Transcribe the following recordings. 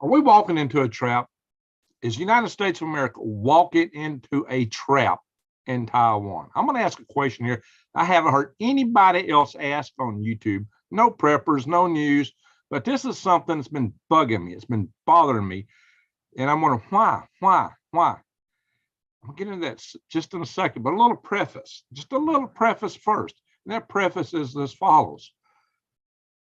Are we walking into a trap? Is the United States of America walking into a trap in Taiwan? I'm going to ask a question here. I haven't heard anybody else ask on YouTube. No preppers, no news, but this is something that's been bugging me. It's been bothering me. And I'm wondering why? I'll get into that just in a second, but a little preface, just a little preface first. And that preface is as follows.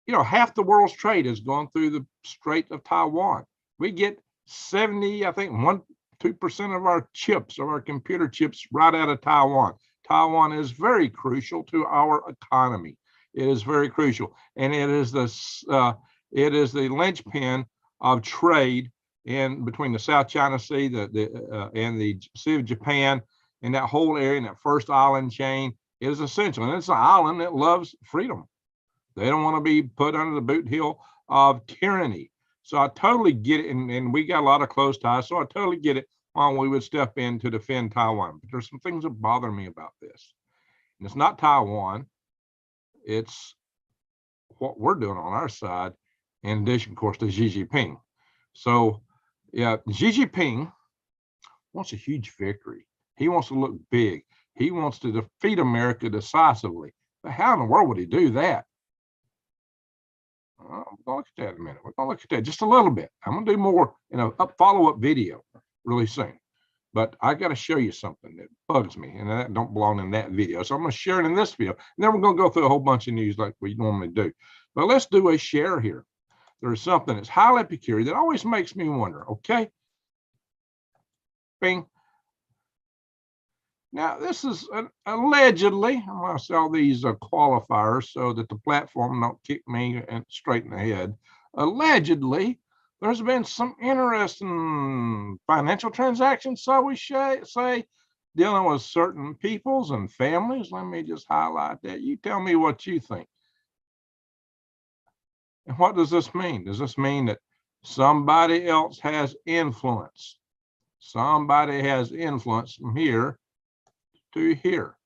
You know, half the world's trade is going through the Strait of Taiwan. We get 70, I think 2% of our chips, of our computer chips, right out of Taiwan. Taiwan is very crucial to our economy. It is very crucial, and it is the linchpin of trade in between the South China Sea, and the Sea of Japan, and that whole area, and that first island chain. It is essential, and it's an island that loves freedom. They don't want to be put under the boot heel of tyranny. So I totally get it, and we got a lot of close ties, so I totally get it why we would step in to defend Taiwan. But there's some things that bother me about this. And it's not Taiwan, it's what we're doing on our side, in addition, of course, to Xi Jinping. So, yeah, Xi Jinping wants a huge victory. He wants to look big. He wants to defeat America decisively. But how in the world would he do that? We're going to look at that in a minute. We're going to look at that just a little bit. I'm going to do more in a follow-up video really soon. But I got to show you something that bugs me, and that don't belong in that video. So I'm going to share it in this video. And then we're going to go through a whole bunch of news like we normally do. But let's do a share here. There's something that's highly peculiar that always makes me wonder, okay? Bing. Now, this is allegedly, I'm going to sell these qualifiers so that the platform don't kick me straight in the head. Allegedly, there's been some interesting financial transactions, so we say, dealing with certain peoples and families. Let me just highlight that. You tell me what you think. And what does this mean? Does this mean that somebody else has influence? Somebody has influence from here to here.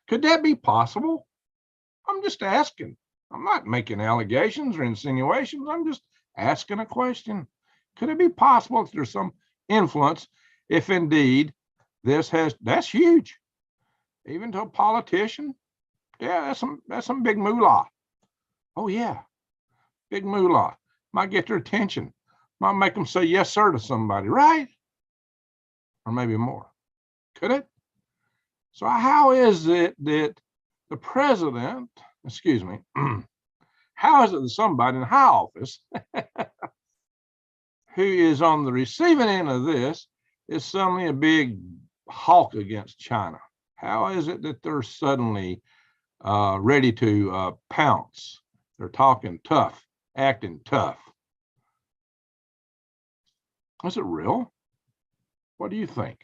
Could that be possible? I'm just asking. I'm not making allegations or insinuations. I'm just asking a question. Could it be possible that there's some influence if indeed that's huge? Even to a politician? Yeah, that's some big moolah. Oh yeah, big moolah. Might get their attention. Might make them say yes, sir to somebody, right? Or maybe more. Could it? So how is it that the president, excuse me, how is it that somebody in high office who is on the receiving end of this is suddenly a big hawk against China? How is it that they're suddenly ready to pounce? They're talking tough, acting tough. Is it real? What do you think?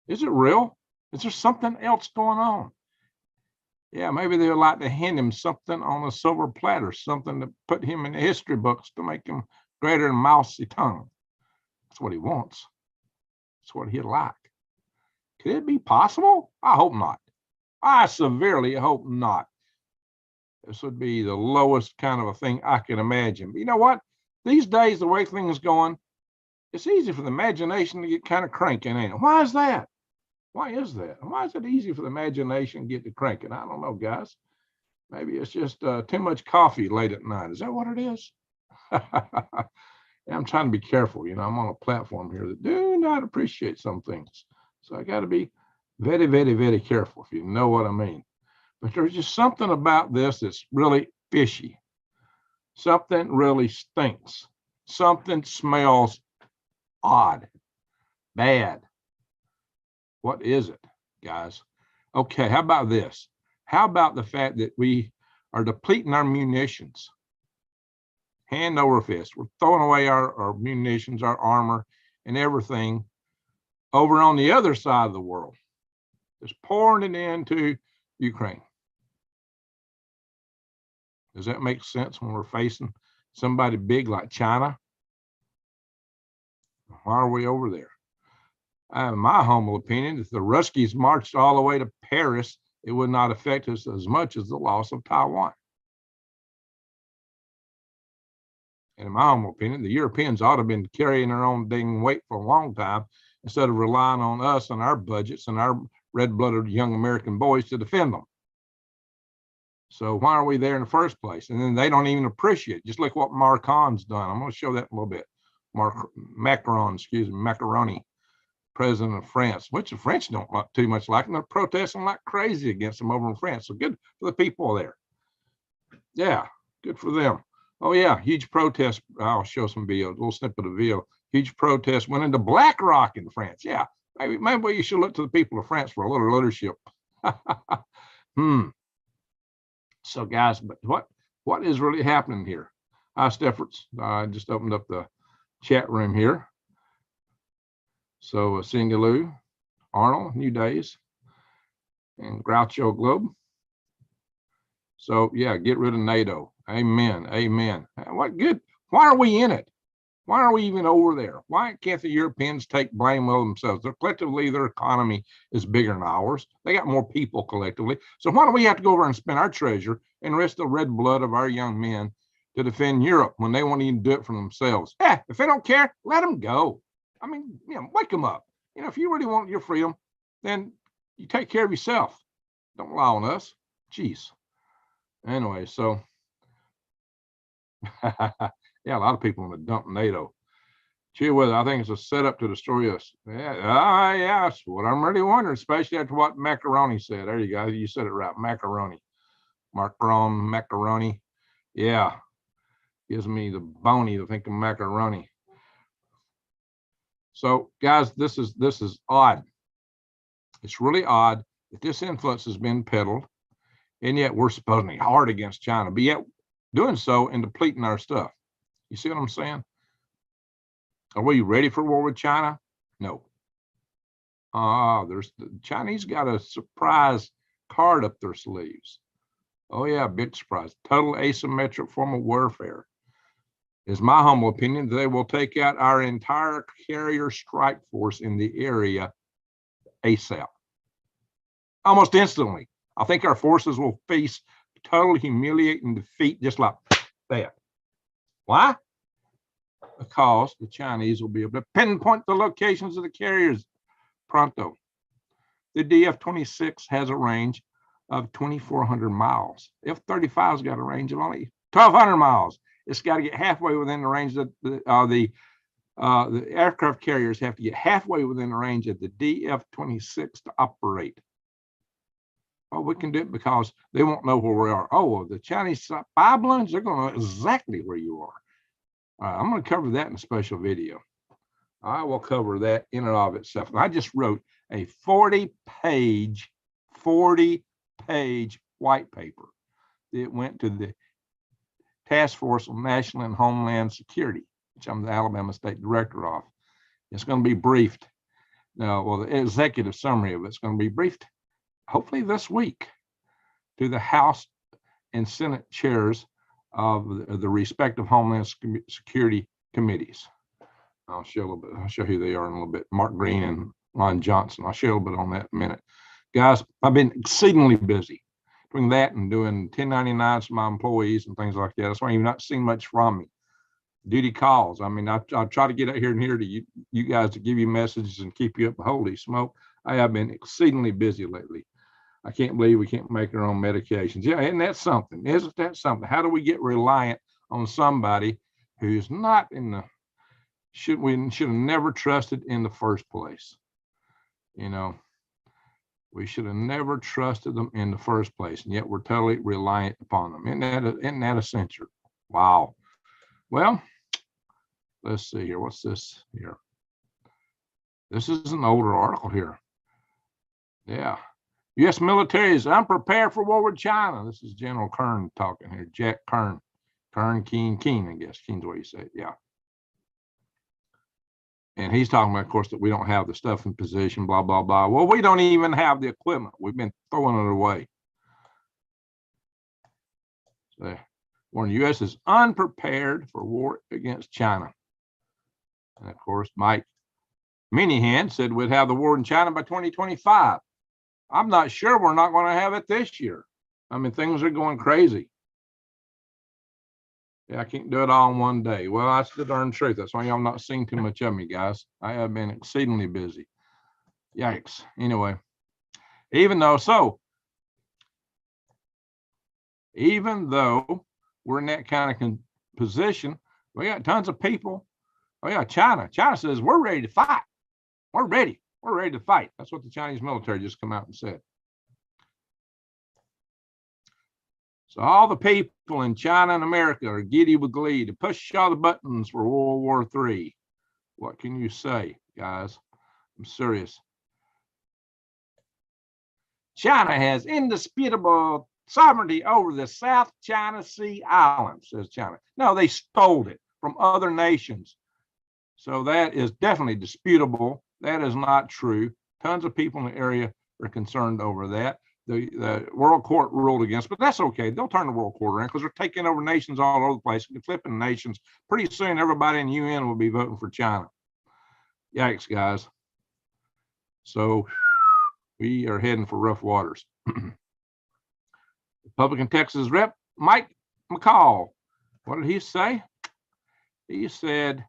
Is it real? Is there something else going on? Yeah, maybe they would like to hand him something on a silver platter, something to put him in the history books to make him greater than Mao Zedong. That's what he wants. That's what he'd like. Could it be possible? I hope not. I severely hope not. This would be the lowest kind of a thing I can imagine. But you know what? These days, the way things are going, it's easy for the imagination to get kind of cranking, ain't it? Why is that? Why is that? Why is it easy for the imagination to get to cranking? I don't know, guys. Maybe it's just too much coffee late at night. Is that what it is? I'm trying to be careful. You know, I'm on a platform here that do not appreciate some things. So I got to be very, very, very careful, if you know what I mean. But there's just something about this that's really fishy. Something really stinks. Something smells odd, bad. What is it, guys? Okay, how about this? How about the fact that we are depleting our munitions? Hand over fist. We're throwing away our munitions, our armor, and everything over on the other side of the world. Just pouring it into Ukraine. Does that make sense when we're facing somebody big like China? Why are we over there? In my humble opinion, if the Ruskies marched all the way to Paris, it would not affect us as much as the loss of Taiwan. And in my humble opinion, the Europeans ought to have been carrying their own dang weight for a long time instead of relying on us and our budgets and our red-blooded young American boys to defend them. So why are we there in the first place? And then they don't even appreciate it. Just look what Macron's done. I'm going to show that in a little bit. Macaroni, president of France, which the French don't like too much like, and they're protesting like crazy against them over in France. So good for the people there. Yeah, good for them. Oh yeah, huge protest. I'll show some video, a little snippet of video. Huge protest went into BlackRock in France. Yeah, maybe you should look to the people of France for a little leadership. So guys, but what is really happening here? Hi, Steffords. I just opened up the chat room here. So Singaloo, Arnold, New Days, and Groucho Globe. So yeah, get rid of NATO. Amen. Amen. What good? Why are we in it? Why are we even over there? Why can't the Europeans take blame of themselves? They're collectively, their economy is bigger than ours. They got more people collectively. So why do we have to go over and spend our treasure and risk the red blood of our young men to defend Europe when they won't even do it for themselves? If they don't care, let them go. I mean, wake them up. If you really want your freedom, then you take care of yourself. Don't rely on us. Jeez. Anyway, so yeah, a lot of people want to dump NATO. Gee whiz, I think it's a setup to destroy us. Yeah, that's what I'm really wondering, especially after what Macaroni said. There you go. You said it right. Macaroni. Macaroni. Yeah. Gives me the bony to think of macaroni. So guys, this is odd. It's really odd that this influence has been peddled, and yet we're supposedly hard against China, but yet doing so and depleting our stuff. You see what I'm saying? Are we ready for war with China? No. The Chinese got a surprise card up their sleeves. Oh yeah, big surprise. Total asymmetric form of warfare. Is my humble opinion that they will take out our entire carrier strike force in the area ASAP. Almost instantly. I think our forces will face total humiliating defeat just like that. Why? Because the Chinese will be able to pinpoint the locations of the carriers pronto. The DF-26 has a range of 2,400 miles. F-35's got a range of only 1,200 miles. It's got to get halfway within the range that the aircraft carriers have to get halfway within the range of the DF-26 to operate. Oh, we can do it because they won't know where we are. Oh, the Chinese spy balloons, they're going to know exactly where you are. All right, I'm going to cover that in a special video. I will cover that in and of itself. And I just wrote a 40-page white paper that went to the Task Force on National and Homeland Security, which I'm the Alabama State Director of. It's going to be briefed. Now, well, the executive summary of it's going to be briefed hopefully this week to the House and Senate chairs of the respective Homeland Security committees. I'll show a little bit. I'll show who they are in a little bit. Mark Green and Ron Johnson. I'll show a little bit on that in a minute. Guys, I've been exceedingly busy doing that and doing 1099s for my employees and things like that. That's why you've not seen much from me. Duty calls. I mean, I try to get out here and here to you guys to give you messages and keep you up. Holy smoke. I have been exceedingly busy lately. I can't believe we can't make our own medications. Yeah, isn't that something? Isn't that something? How do we get reliant on somebody who's not in the, we should have never trusted in the first place? We should have never trusted them in the first place, and yet we're totally reliant upon them. Isn't that a censure? Wow. Well, let's see here. What's this here? This is an older article here. Yeah. U.S. military is unprepared for war with China. This is General Kern talking here. Jack Kern. Keen, I guess. Keen's what you say. Yeah. And he's talking about, of course, that we don't have the stuff in position, blah, blah, blah. Well, we don't even have the equipment. We've been throwing it away. So, the U.S. is unprepared for war against China. And, of course, Mike Minihan said we'd have the war in China by 2025. I'm not sure we're not going to have it this year. I mean, things are going crazy. Yeah, I can't do it all in one day. Well, that's the darn truth. That's why y'all not seeing too much of me, guys. I have been exceedingly busy. Yikes. Anyway, even though we're in that kind of position, we got tons of people. Oh yeah, China. China says we're ready to fight. We're ready. We're ready to fight. That's what the Chinese military just come out and said. So all the people in China and America are giddy with glee to push all the buttons for World War III. What can you say, guys? I'm serious. China has indisputable sovereignty over the South China Sea Islands, says China. No, they stole it from other nations. So that is definitely disputable. That is not true. Tons of people in the area are concerned over that. The World Court ruled against, but that's okay. They'll turn the World Court around because they're taking over nations all over the place, flipping nations. Pretty soon, everybody in the UN will be voting for China. Yikes, guys. So we are heading for rough waters. Republican Texas Rep Mike McCall, what did he say? He said,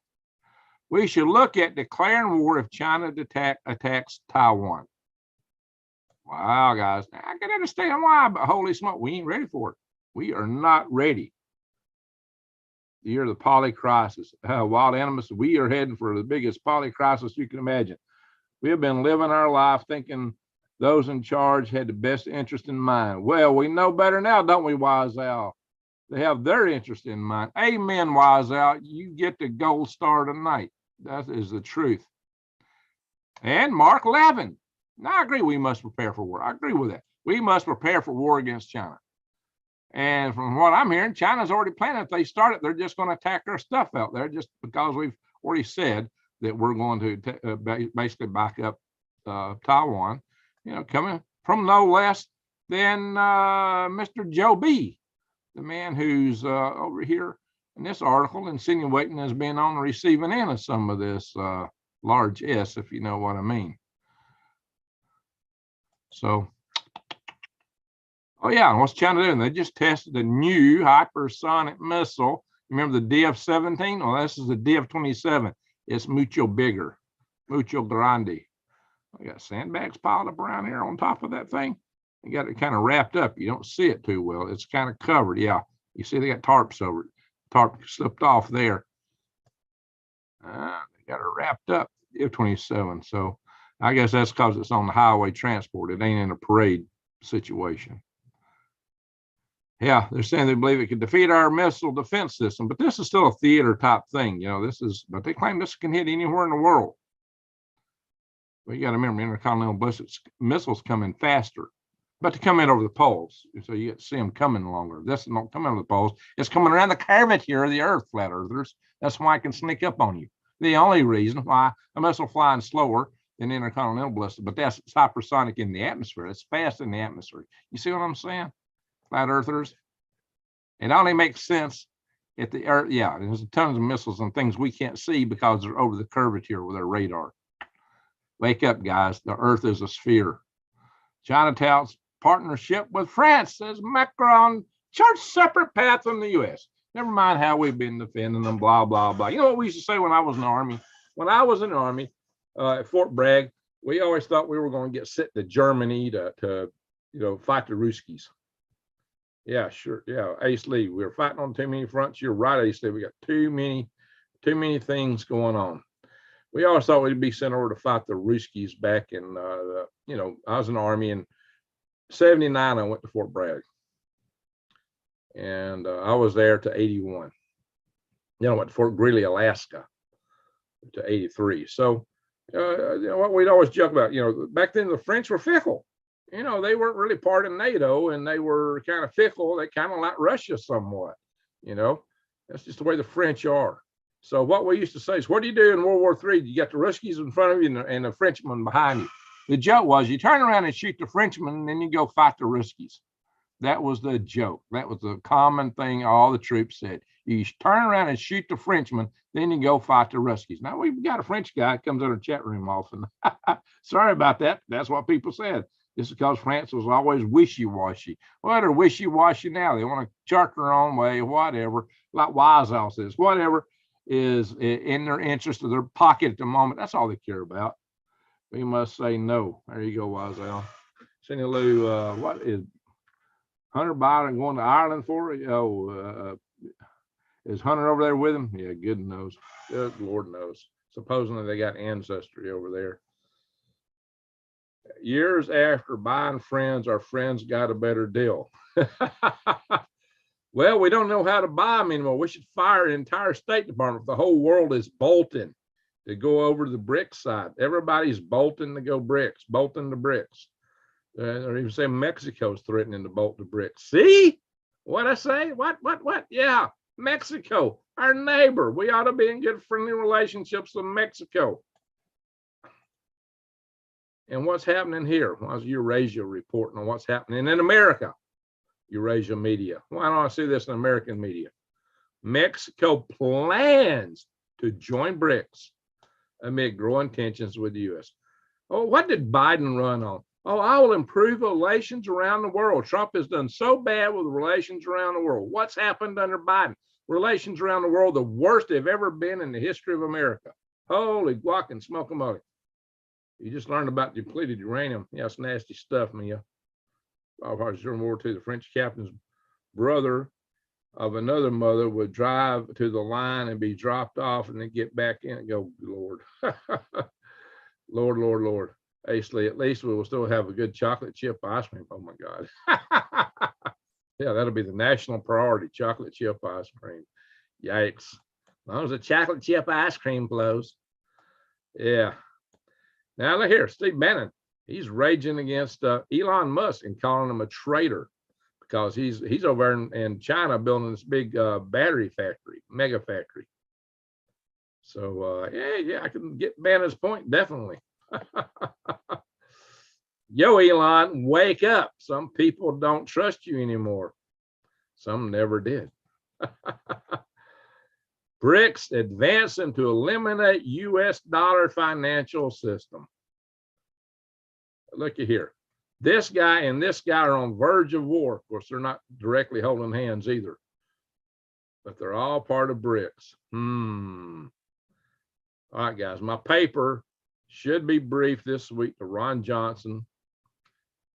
we should look at declaring war if China attacks Taiwan. Wow, guys. I can understand why, but holy smoke, we ain't ready for it. We are not ready. The year of the poly crisis. Wild animals, we are heading for the biggest poly crisis you can imagine. We have been living our life thinking those in charge had the best interest in mind. Well, we know better now, don't we, Wise Owl? They have their interest in mind. Amen, Wise Owl. You get the gold star tonight. That is the truth. And Mark Levin. Now, I agree we must prepare for war. I agree with that. We must prepare for war against China. And from what I'm hearing, China's already planning. If they start it, they're just going to attack our stuff out there just because we've already said that we're going to basically back up Taiwan, you know, coming from no less than Mr. Joe B., the man who's over here in this article insinuating as being on the receiving end of some of this large S, if you know what I mean. So, oh yeah, what's China doing? They just tested a new hypersonic missile. Remember the DF-17? Well, this is the DF-27. It's mucho bigger, mucho grande. I got sandbags piled up around here on top of that thing. You got it kind of wrapped up. You don't see it too well. It's kind of covered. Yeah, you see they got tarps over it. Tarp slipped off there. They got it wrapped up, F-27. So I guess that's because it's on the highway transport. It ain't in a parade situation. Yeah, they're saying they believe it could defeat our missile defense system, but this is still a theater type thing. You know, but they claim this can hit anywhere in the world. But you got to remember, intercontinental ballistic missiles come in faster, but they come in over the poles. So you get to see them coming longer. This is not coming over the poles. It's coming around the curvature of the earth, flat earthers. That's why it can sneak up on you. The only reason why a missile flying slower than intercontinental ballistic, but that's hypersonic in the atmosphere. It's fast in the atmosphere. You see what I'm saying? Flat earthers. It only makes sense at the earth. Yeah, there's tons of missiles and things we can't see because they're over the curvature with their radar. Wake up, guys. The earth is a sphere. China touts partnership with France, says Macron, charts separate path from the U.S. Never mind how we've been defending them, blah, blah, blah. You know what we used to say when I was in the Army? When I was in the Army at Fort Bragg, we always thought we were going to get sent to Germany to fight the Ruskies. Yeah, sure. Yeah, Ace Lee. We were fighting on too many fronts. You're right, Ace Lee. We got too many things going on. We always thought we'd be sent over to fight the Ruskies back in, I was in the Army in 79. I went to Fort Bragg. And I was there to 81. Then I went to Fort Greely, Alaska to 83. So, what we'd always joke about, back then the French were fickle. They weren't really part of NATO, and they were kind of fickle. They kind of like Russia somewhat. That's just the way the French are. So what we used to say is, what do you do in World War III? You got the Ruskies in front of you and the Frenchmen behind you. The joke was you turn around and shoot the Frenchmen, and then you go fight the Ruskies. That was the joke. That was the common thing all the troops said. You turn around and shoot the Frenchmen, then you go fight the Ruskies. Now, we've got a French guy that comes in our chat room often. Sorry about that. That's what people said. Just because France was always wishy-washy. Well, they're wishy-washy now. They want to chart their own way, whatever. like Wise House is, whatever is in their interest of their pocket at the moment. That's all they care about. We must say no. There you go, Wise Al. Cindy Lou, what is Hunter Biden going to Ireland for? Oh, is Hunter over there with him? Yeah, good knows. Good Lord knows. Supposedly they got ancestry over there. Years after buying friends, our friends got a better deal. Well, we don't know how to buy them anymore. We should fire an entire State Department. The whole world is bolting to go over to the BRICS side. Everybody's bolting to go BRICS, bolting to BRICS. Or even say Mexico's threatening to bolt to BRICS. See what I say? What? Yeah, Mexico, our neighbor. We ought to be in good friendly relationships with Mexico. And what's happening here? Why's Eurasia reporting on what's happening in America? Eurasia media. Why don't I see this in American media? Mexico plans to join BRICS amid growing tensions with the U.S. Oh, what did Biden run on? Oh, I will improve relations around the world. Trump has done so bad with relations around the world. What's happened under Biden? Relations around the world, the worst they've ever been in the history of America. Holy guac and smoke-a-moly. You just learned about depleted uranium. Yeah, it's nasty stuff, Mia. During World War II, the French captain's brother of another mother would drive to the line and be dropped off and then get back in and go, Lord. Lord. Actually, at least we will still have a good chocolate chip ice cream. Oh my God. Yeah, that'll be the national priority, chocolate chip ice cream. Yikes. As long as the chocolate chip ice cream blows. Yeah. Now look here, Steve Bannon. He's raging against Elon Musk and calling him a traitor because he's over in China building this big battery factory, mega factory. So yeah, I can get Bannon's point, definitely. Yo, Elon, wake up. Some people don't trust you anymore. Some never did. BRICS advancing to eliminate U.S. dollar financial system. Look at here. This guy and this guy are on verge of war. Of course, they're not directly holding hands either, but they're all part of BRICS. All right, guys, my paper should be briefed this week to Ron Johnson.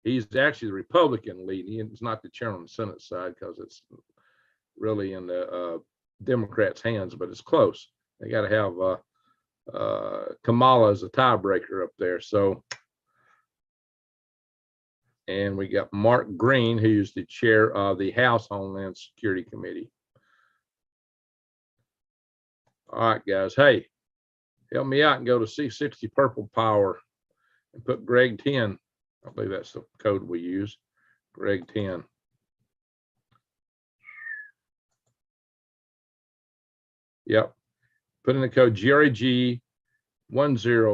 He's actually the Republican lead. He's not the chairman on the Senate side because it's really in the Democrats' hands, but it's close. They got to have Kamala as a tiebreaker up there. So, and we got Mark Green, who's the chair of the House Homeland Security Committee. All right, guys. Hey, help me out and go to C60 Purple Power and put Greg 10. I believe that's the code we use. Greg 10. Yep. Put in the code GREG10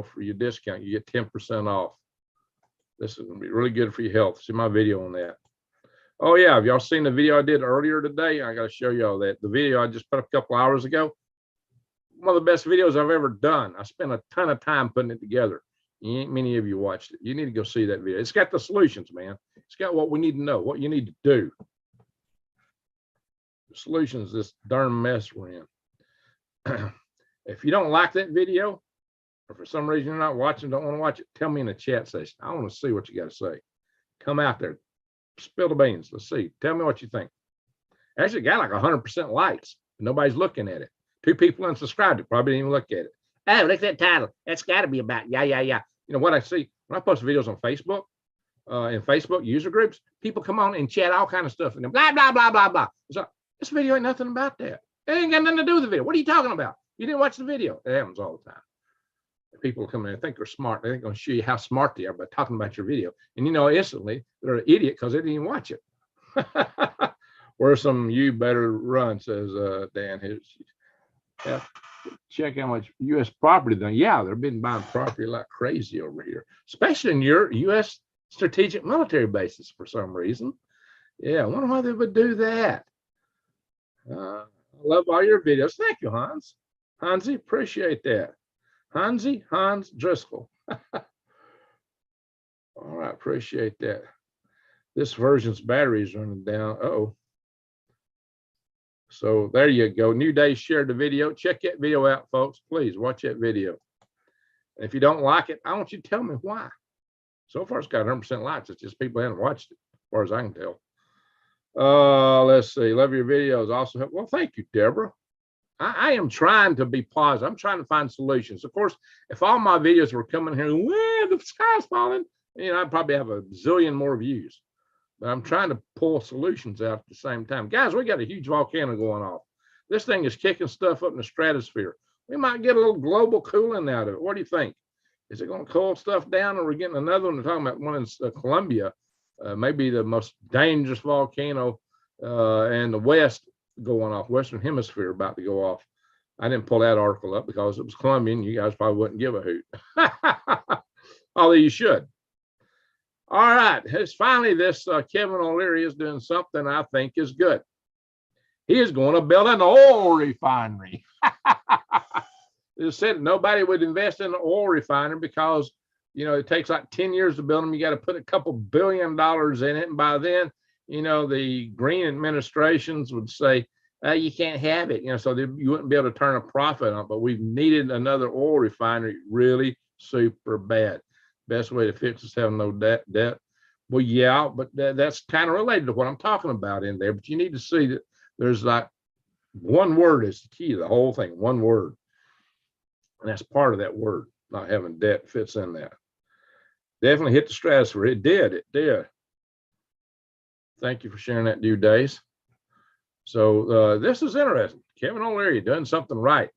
for your discount. You get 10% off. This is going to be really good for your health. See my video on that. Oh, yeah. Have y'all seen the video I did earlier today? I got to show y'all that. The video I just put up a couple hours ago. One of the best videos I've ever done. I spent a ton of time putting it together. Ain't many of you watched it. You need to go see that video. It's got the solutions, man. It's got what we need to know, what you need to do. The solutions, this darn mess we're in. If you don't like that video, or for some reason you're not watching, don't want to watch it, tell me in the chat section. I want to see what you got to say. Come out there, spill the beans. Let's see. Tell me what you think. Actually got like 100% likes. Nobody's looking at it. 2 people unsubscribed it, probably didn't even look at it. Oh, look at that title. That's got to be about, yeah. You know what I see when I post videos on Facebook, in Facebook user groups, people come on and chat all kind of stuff and then blah, blah, blah, blah, blah. So this video ain't nothing about that. It ain't got nothing to do with the video. What are you talking about? You didn't watch the video. It happens all the time. People come in and think they're smart. They're going to show you how smart they are by talking about your video. And you know, instantly they're an idiot because they didn't even watch it. Where some you better run, says Dan. Yeah. Check how much U.S. property then. Yeah, they've been buying property like crazy over here, especially in your U.S. strategic military bases for some reason. Yeah, I wonder why they would do that. I love all your videos. Thank you, Hans. Hansi, appreciate that. Hans Driscoll. All right, appreciate that. This version's battery is running down. Uh-oh. So there you go. New Day shared the video. Check that video out, folks. Please watch that video. And if you don't like it, I want you to tell me why. So far, it's got 100% likes. It's just people haven't watched it, as far as I can tell. Let's see. Love your videos. Also, well, thank you, Deborah. I am trying to be positive. I'm trying to find solutions. Of course, if all my videos were coming here, well, the sky's falling, you know, I'd probably have a zillion more views. But I'm trying to pull solutions out at the same time. Guys, we got a huge volcano going off. This thing is kicking stuff up in the stratosphere. We might get a little global cooling out of it. What do you think? Is it going to cool stuff down, or we're getting another one? We're talking about one in Colombia, maybe the most dangerous volcano in the West going off, Western Hemisphere about to go off. I didn't pull that article up because it was Colombian. You guys probably wouldn't give a hoot. Although you should. All right. It's finally this Kevin O'Leary is doing something I think is good. He is going to build an oil refinery. It said nobody would invest in an oil refinery because, you know, it takes like 10 years to build them. You got to put a couple $1 billion in it. And by then, you know, the green administrations would say, you can't have it, you know, so you wouldn't be able to turn a profit on it. But we've needed another oil refinery really super bad. Best way to fix is having no debt. Well, yeah, but that's kind of related to what I'm talking about in there. But you need to see that there's like one word is the key to the whole thing, one word. And that's part of that word, not having debt fits in that. Definitely hit the stratosphere. It did. Thank you for sharing that, New Days. So this is interesting. Kevin O'Leary doing something right.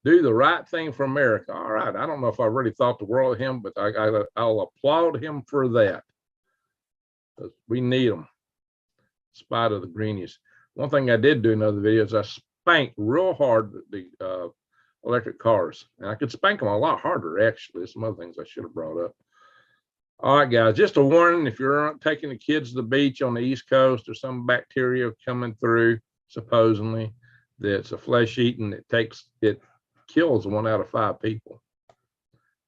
Do the right thing for America. All right. I don't know if I really thought the world of him, but I'll applaud him for that. We need them, in spite of the greenies. One thing I did do in other videos, I spanked real hard the electric cars. And I could spank them a lot harder, actually. Some other things I should have brought up. All right, guys, just a warning, if you're taking the kids to the beach on the East Coast, there's some bacteria coming through, supposedly, that's a flesh-eating, it kills 1 out of 5 people.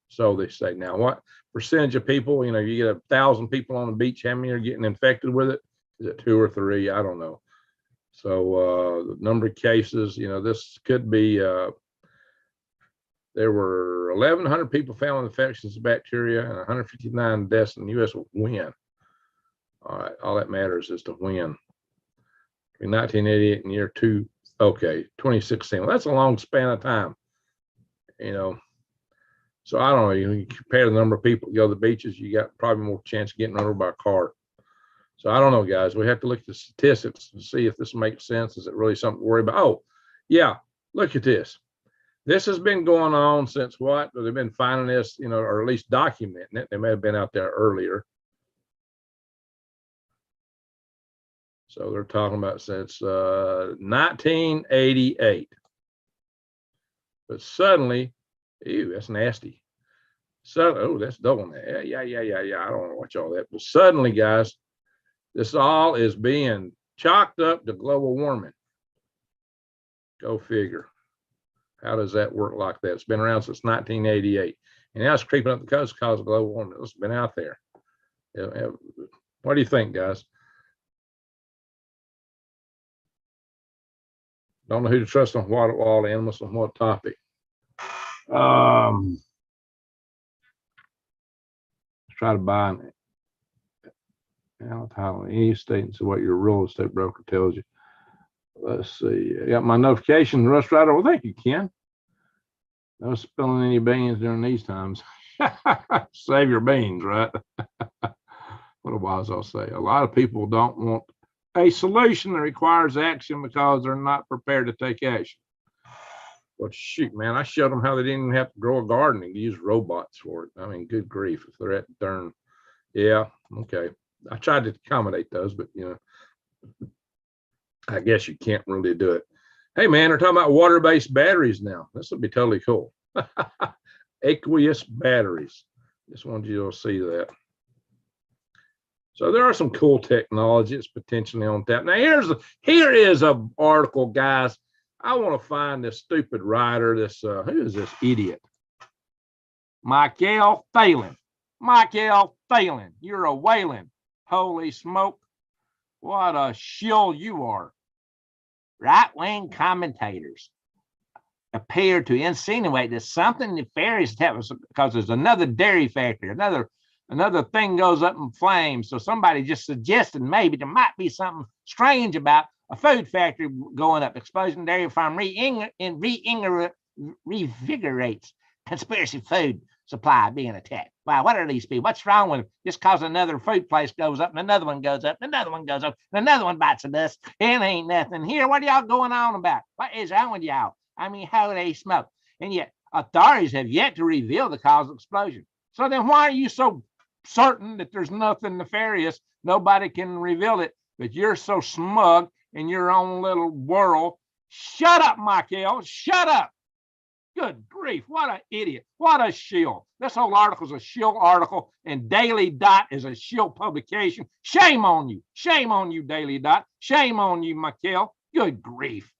So they say. Now, what percentage of people, you know, you get 1,000 people on the beach, how many are getting infected with it? Is it 2 or 3? I don't know. So the number of cases, you know, this could be, there were 1,100 people found with infections of bacteria and 159 deaths in the U.S. When? All right, all that matters is to when. In 1988 and year 2016. Well, that's a long span of time, you know. So I don't know. You compare the number of people that go to the beaches, you got probably more chance of getting run over by a car. So I don't know, guys. We have to look at the statistics to see if this makes sense. Is it really something to worry about? Oh, yeah. Look at this. This has been going on since what? They've been finding this, you know, or at least documenting it. They may have been out there earlier. So they're talking about since 1988. But suddenly, ew, that's nasty. So, oh, that's double. Yeah. I don't want to watch all that. But suddenly, guys, this all is being chalked up to global warming. Go figure. How does that work like that? It's been around since 1988. And now it's creeping up the coast because of global warming. It's been out there. What do you think, guys? Don't know who to trust on what all animals on what topic. Try to buy an title in any state and see what your real estate broker tells you. Let's see. I got my notification, Rush Rider. Well, thank you, Ken. No spilling any beans during these times. Save your beans, right? What a wise I'll say. A lot of people don't want a solution that requires action because they're not prepared to take action. Well, shoot, man, I showed them how they didn't even have to grow a garden and use robots for it. I mean, good grief, if they're at darn, yeah, okay. I tried to accommodate those, but, you know, I guess you can't really do it. Hey, man, they're talking about water-based batteries now. This would be totally cool. Aqueous batteries. Just wanted you to see that. So there are some cool technology that's potentially on tap. Now, here is an article, guys. I want to find this stupid writer, who is this idiot? Michael Phelan. Michael Phelan, you're a whaling. Holy smoke. What a shill you are. right-wing commentators appear to insinuate that something nefarious happens because there's another dairy factory, another thing goes up in flames. So somebody just suggested maybe there might be something strange about a food factory going up. Exposing dairy farm revigorates conspiracy food supply being attacked. Wow, what are these people? What's wrong with them? Just cause another food place goes up and another one goes up and another one goes up and another one bites the dust. It ain't nothing here. What are y'all going on about? What is wrong with y'all? I mean, how do they smoke? And yet authorities have yet to reveal the cause of the explosion. So then why are you so certain that there's nothing nefarious? Nobody can reveal it, but you're so smug in your own little world. Shut up, Michael. Shut up. Good grief. What an idiot. What a shill. This whole article is a shill article, and Daily Dot is a shill publication. Shame on you. Shame on you, Daily Dot. Shame on you, Michael. Good grief.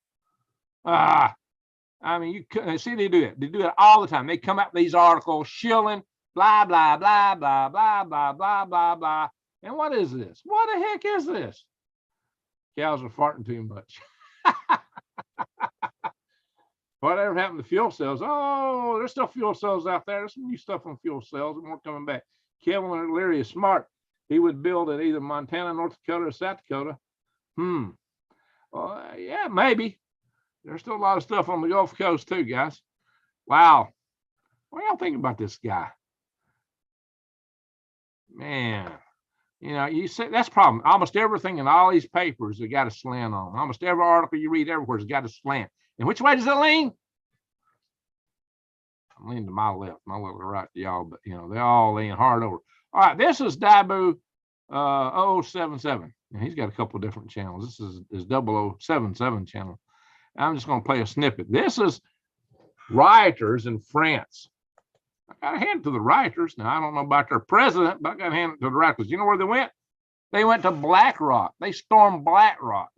I mean, you see, they do it. They do it all the time. They come up with these articles shilling, blah, blah, blah, blah, blah, blah, blah, blah, blah. And what is this? What the heck is this? Cows are farting too much. Whatever happened to fuel cells? Oh, there's still fuel cells out there. There's some new stuff on fuel cells and more coming back. Kevin Leary is smart. He would build at either Montana, North Dakota, or South Dakota. Well, yeah, maybe. There's still a lot of stuff on the Gulf Coast too, guys. Wow. What do y'all think about this guy? Man, you know, you say that's the problem. Almost everything in all these papers have got a slant on. Almost every article you read everywhere has got a slant. And which way does it lean? I'm leaning to my left, my little right to y'all, but you know, they all lean hard over. All right, this is Dabu 0077. And he's got a couple of different channels. This is his 0077 channel. I'm just going to play a snippet. This is rioters in France. I got to hand it to the rioters. Now, I don't know about their president, but I got to hand it to the rioters. You know where they went? They went to Black Rock. They stormed Black Rock.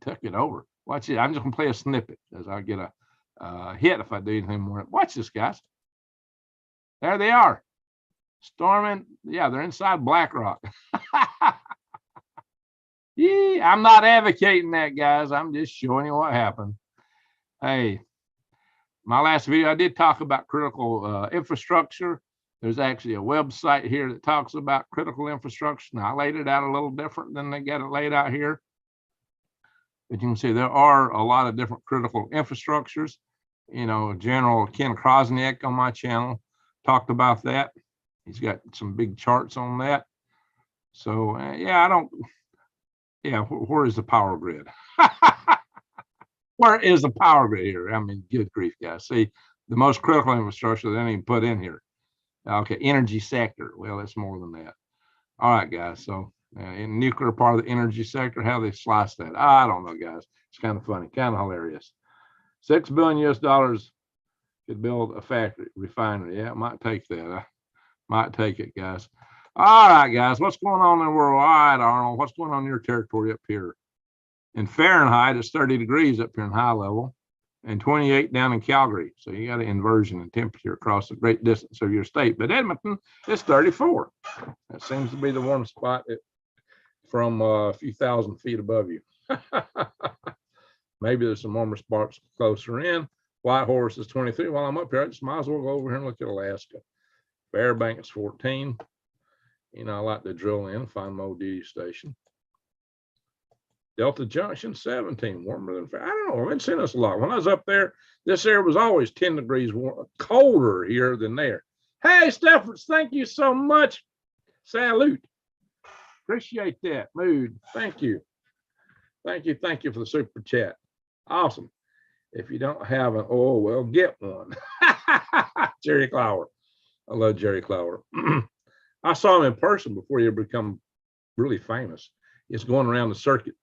Took it over. Watch it. I'm just going to play a snippet as I get a hit if I do anything more. Watch this, guys. There they are. Storming. Yeah, they're inside Black Rock. Yeah, I'm not advocating that, guys. I'm just showing you what happened. Hey, my last video, I did talk about critical infrastructure. There's actually a website here that talks about critical infrastructure. Now, I laid it out a little different than they got it laid out here. But you can see there are a lot of different critical infrastructures. You know, General Ken Krosniak on my channel talked about that. He's got some big charts on that. So, yeah, where is the power grid? Where is the power grid here? I mean, good grief, guys. See, the most critical infrastructure they didn't even put in here. Okay, energy sector. Well, it's more than that. All right, guys. So, in nuclear part of the energy sector, how they slice that? I don't know, guys. It's kind of funny, kind of hilarious. $6 billion US could build a factory, refinery. Yeah, it might take that. Might take it, guys. All right, guys, what's going on in the world? All right, Arnold, what's going on in your territory up here? In Fahrenheit, it's 30 degrees up here in high level and 28 down in Calgary. So you got an inversion in temperature across a great distance of your state. But Edmonton is 34. That seems to be the warm spot from a few thousand feet above you. Maybe there's some warmer spots closer in. Whitehorse is 23. While I'm up here, I just might as well go over here and look at Alaska. Fairbanks is 14. You know, I like to drill in, find my duty station. Delta Junction, 17, warmer than, I don't know, I've been seeing this a lot. When I was up there, this area was always 10 degrees colder here than there. Hey, Stefford, thank you so much. Salute. Appreciate that. Mood. Thank you. Thank you for the super chat. Awesome. If you don't have an oil well, get one. Jerry Clower. I love Jerry Clower. I saw him in person before he become really famous. He's going around the circuit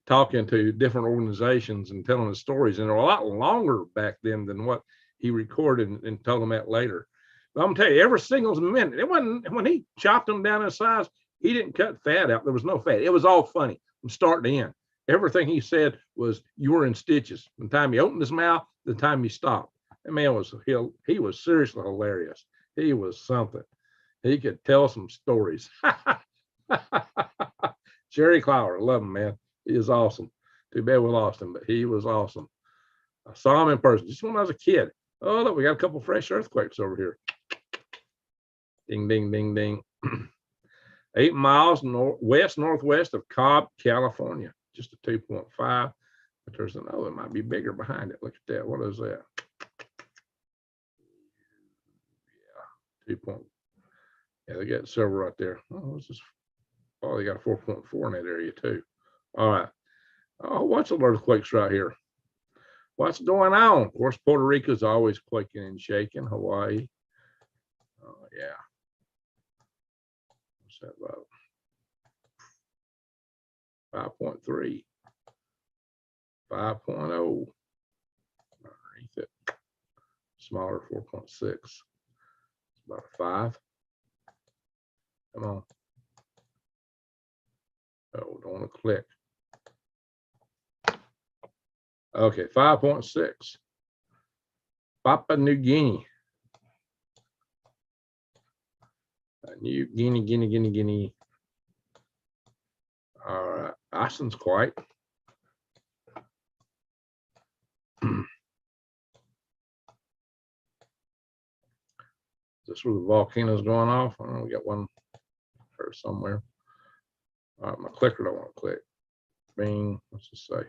talking to different organizations and telling his stories. And they're a lot longer back then than what he recorded and told them that later. But I'm gonna tell you, every single minute, it wasn't, when he chopped them down in size, he didn't cut fat out. There was no fat. It was all funny from start to end. Everything he said was, you were in stitches. From the time he opened his mouth, the time he stopped. That man was, he was seriously hilarious. He was something. He could tell some stories. Jerry Clower, love him, man. He is awesome. Too bad we lost him, but he was awesome. I saw him in person just when I was a kid. Oh, look, we got a couple fresh earthquakes over here. Ding, ding, ding, ding. 8 miles northwest of Cobb, California. Just a 2.5. But there's another one, might be bigger behind it. Look at that. What is that? Yeah, 2. Yeah, they got several right there. Oh, this is, oh, they got a 4.4 in that area too. All right. Oh, what's the earthquakes right here? What's going on? Of course, Puerto Rico's always quaking and shaking. Hawaii. Oh, yeah. What's that about? 5.3. 5.0. Underneath it. Smaller, 4.6. It's about a 5. Come on. Oh, don't want to click. Okay, 5.6. Papua New Guinea. New Guinea. All right, Iceland's quiet. Is this where the volcano's going off? I don't know, we got one or somewhere. All right, my clicker don't want to click. Bing, what's it say?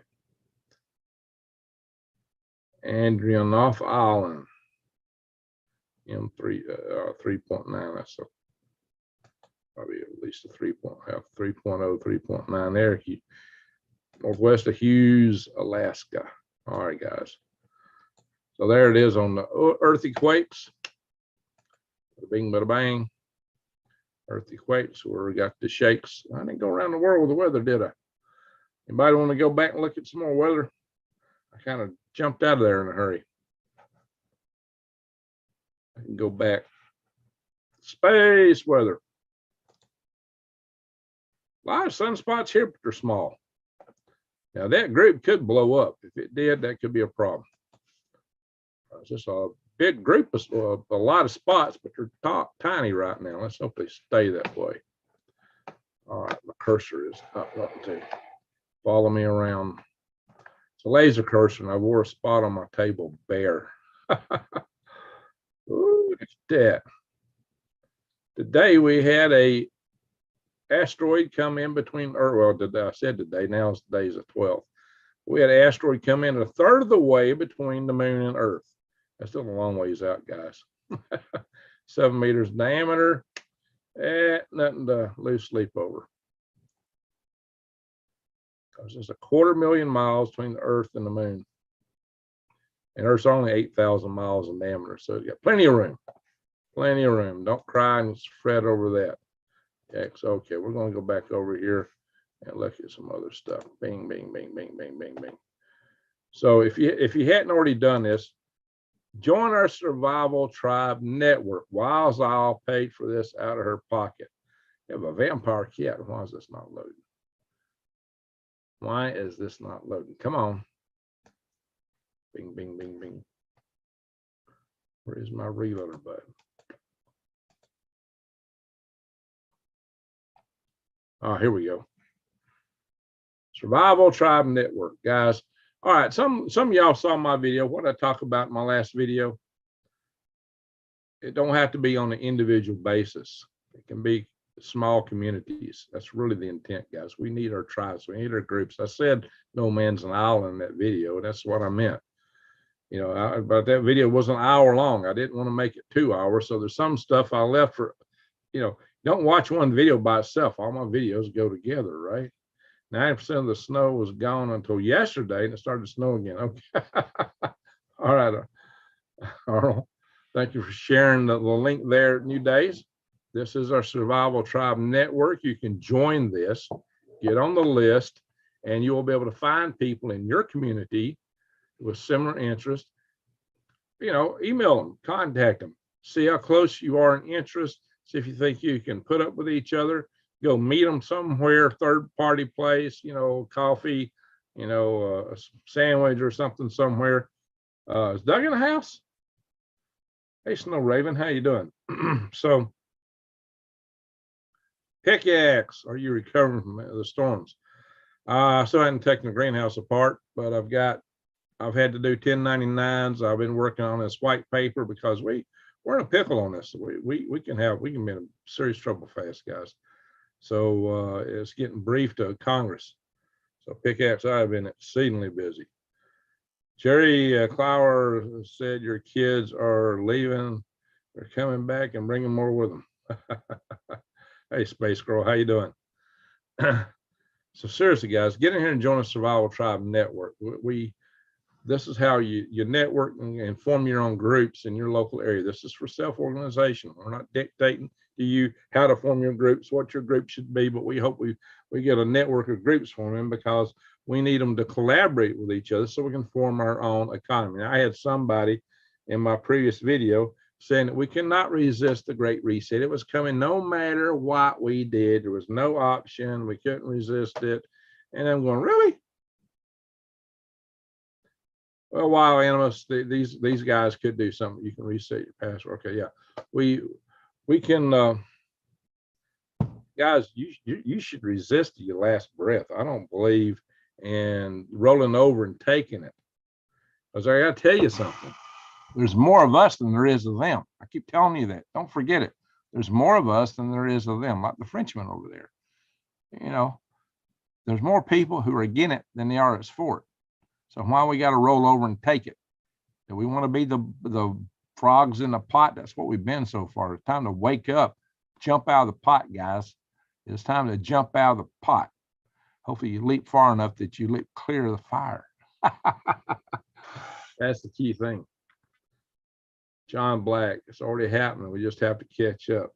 Andrianoff Island. M3 3.9. That's probably at least a 3.0, 3.9 there. Northwest of Hughes, Alaska. All right, guys. So there it is on the earthquakes. Bada bing, bada bang. Earthquakes where we got the shakes. I didn't go around the world with the weather, did I? Anybody want to go back and look at some more weather? I kind of jumped out of there in a hurry. I can go back. Space weather. A lot of sunspots here, but they're small. Now that group could blow up. If it did, that could be a problem. It's just a big group of a lot of spots, but they're tiny right now. Let's hope they stay that way. All right, my cursor is up to follow me around. It's a laser cursor, and I wore a spot on my table bare. Ooh, look at that. Today we had a asteroid come in between, or well, I said today, now it's today's the 12th. We had an asteroid come in a third of the way between the moon and Earth. That's still a long ways out, guys. 7 meters diameter. Nothing to lose sleep over. Because there's 250,000 miles between the Earth and the moon. And Earth's only 8,000 miles in diameter. So you got plenty of room. Plenty of room. Don't cry and fret over that. Okay, we're going to go back over here and look at some other stuff. Bing, bing, bing, bing, bing, bing, bing. So if you hadn't already done this, join our Survival Tribe Network. Wiles Owl paid for this out of her pocket. You have a vampire cat. Why is this not loading? Why is this not loading? Come on. Bing, bing, bing, bing. Where is my reloader button? Oh, here we go. Survival Tribe Network, guys. All right, some of y'all saw my video. What I talk about in my last video, it don't have to be on an individual basis. It can be small communities. That's really the intent, guys. We need our tribes. We need our groups. I said no man's an island in that video. That's what I meant. You know, but that video was an hour long. I didn't want to make it 2 hours. So there's some stuff I left for, you know, don't watch one video by itself. All my videos go together, right? 90% of the snow was gone until yesterday, and it started to snow again. Okay. All right. Arnold, thank you for sharing the link there at New Days. This is our Survival Tribe Network. You can join this, get on the list, and you will be able to find people in your community with similar interests. You know, email them, contact them, see how close you are in interest, see if you think you can put up with each other. Go meet them somewhere, third-party place, you know, coffee, you know, a sandwich or something somewhere. Is Doug in the house? Hey, Snow Raven, how you doing? So, pickaxe, are you recovering from the storms? I still haven't taken the greenhouse apart, but I've had to do 1099s. I've been working on this white paper because we're in a pickle on this. We can be in serious trouble fast, guys. So it's getting briefed to Congress. So pickaxe, I've been exceedingly busy. Jerry Clower said your kids are leaving. They're coming back and bringing more with them. Hey, Space Girl, how you doing? So seriously, guys, get in here and join the Survival Tribe Network. This is how you network and form your own groups in your local area. This is for self-organization. We're not dictating to you how to form your groups, what your group should be, but we hope we get a network of groups forming because we need them to collaborate with each other so we can form our own economy. Now, I had somebody in my previous video saying that we cannot resist the Great Reset. It was coming no matter what we did. There was no option. We couldn't resist it. And I'm going, really? Well, wild animals, these guys could do something. You can reset your password. Okay, yeah. We can guys, you should resist to your last breath. I don't believe in rolling over and taking it. Because I gotta tell you something. There's more of us than there is of them. I keep telling you that. Don't forget it. There's more of us than there is of them, like the Frenchman over there. You know, there's more people who are against it than there are for it. So why we got to roll over and take it? Do we want to be the frogs in the pot? That's what we've been so far. It's time to wake up, jump out of the pot, guys. It's time to jump out of the pot. Hopefully you leap far enough that you leap clear of the fire. That's the key thing. John Black, it's already happening. We just have to catch up.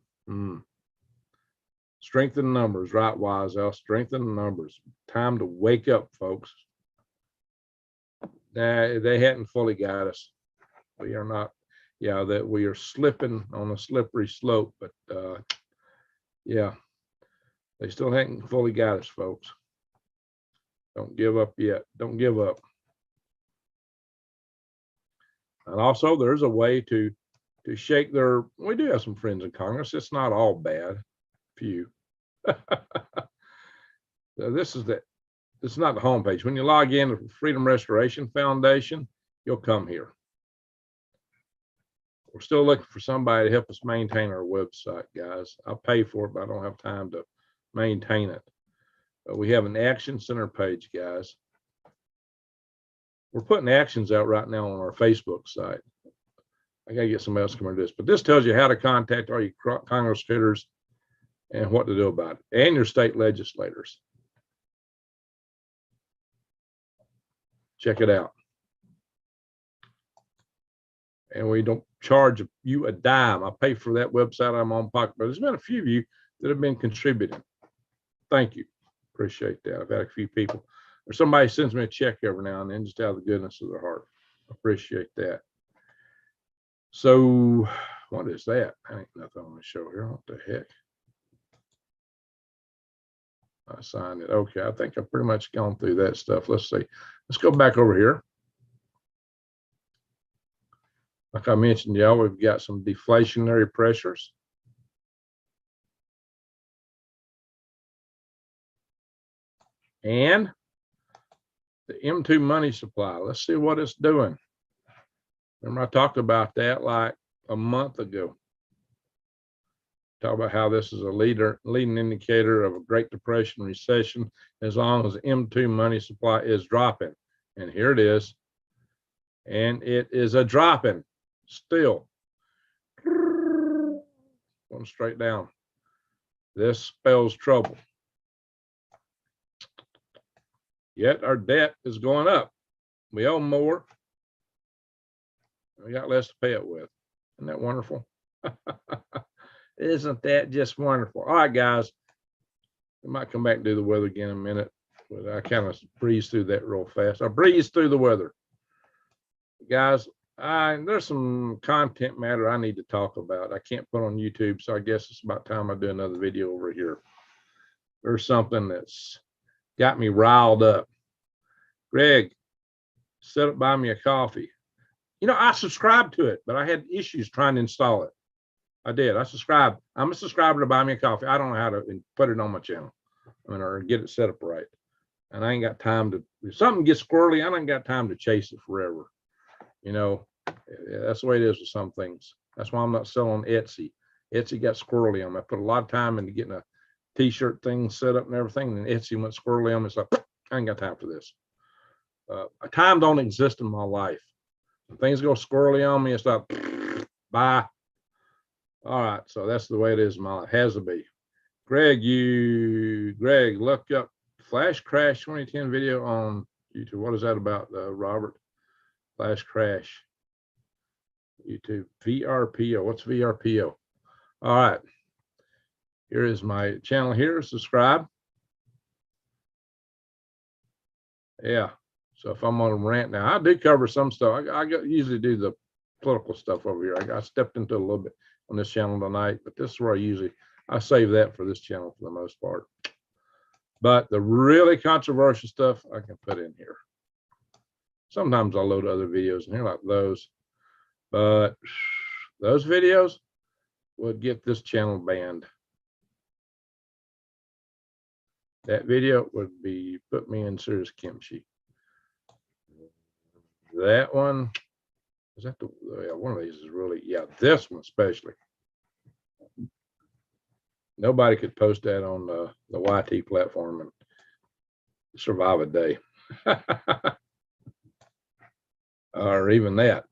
Strengthen numbers, right, Wiseout? Strengthen numbers. Time to wake up, folks. They hadn't fully got us. We are not, that we are slipping on a slippery slope, but yeah, they still hadn't fully got us, folks. Don't give up yet. Don't give up. And also, there's a way to shake their. We do have some friends in Congress. It's not all bad. Few. This is not the homepage. When you log in to Freedom Restoration Foundation, you'll come here. We're still looking for somebody to help us maintain our website, guys. I'll pay for it, but I don't have time to maintain it. But we have an action center page, guys. We're putting actions out right now on our Facebook site. I got to get somebody else to come into this, but this tells you how to contact all your Congress critters and what to do about it, and your state legislators. Check it out. And we don't charge you a dime. I pay for that website I'm on pocket, but there's been a few of you that have been contributing. Thank you. Appreciate that. I've had a few people, or somebody sends me a check every now and then just out of the goodness of their heart. Appreciate that. So what is that? I ain't nothing on the show here. What the heck? I signed it. Okay, I think I've pretty much gone through that stuff. Let's see. Let's go back over here. Like I mentioned, y'all, we've got some deflationary pressures. And the M2 money supply. Let's see what it's doing. Remember, I talked about that like a month ago. Talk about how this is a leading indicator of a Great Depression recession as long as M2 money supply is dropping. And here it is. And it is a dropping still. Going straight down. This spells trouble. Yet our debt is going up. We owe more. We got less to pay it with. Isn't that wonderful? Isn't that just wonderful? All right, guys. I might come back and do the weather again in a minute, but I kind of breezed through that real fast. I breezed through the weather. Guys, there's some content matter I need to talk about. I can't put on YouTube, so I guess it's about time I do another video over here. There's something that's got me riled up. Greg, set up buy me a coffee. You know, I subscribed to it, but I had issues trying to install it. I did. I subscribed. I'm a subscriber to Buy Me a Coffee. I don't know how to put it on my channel, or get it set up right. and I ain't got time to, if something gets squirrely, I ain't got time to chase it forever. You know, that's the way it is with some things. That's why I'm not selling Etsy. Etsy got squirrely on me. I put a lot of time into getting a t-shirt thing set up and everything, and Etsy went squirrely on me. It's like, I ain't got time for this. Time don't exist in my life. When things go squirrely on me, it's like, bye. All right, so that's the way it is in my life. Has to be. Greg, look up Flash Crash 2010 video on YouTube. What is that about, Robert? Flash Crash YouTube. VRPO. What's VRPO? All right. Here is my channel here. Subscribe. Yeah. So if I'm on a rant now, I do cover some stuff. I usually do the political stuff over here. I stepped into a little bit on this channel tonight, but this is where I save that for this channel for the most part. But the really controversial stuff I can put in here. Sometimes I'll load other videos in here like those, but those videos would get this channel banned. That video would put me in serious kimchi. That one, is that one of these is really, yeah, this one especially. Nobody could post that on the YT platform and survive a day. Or even that.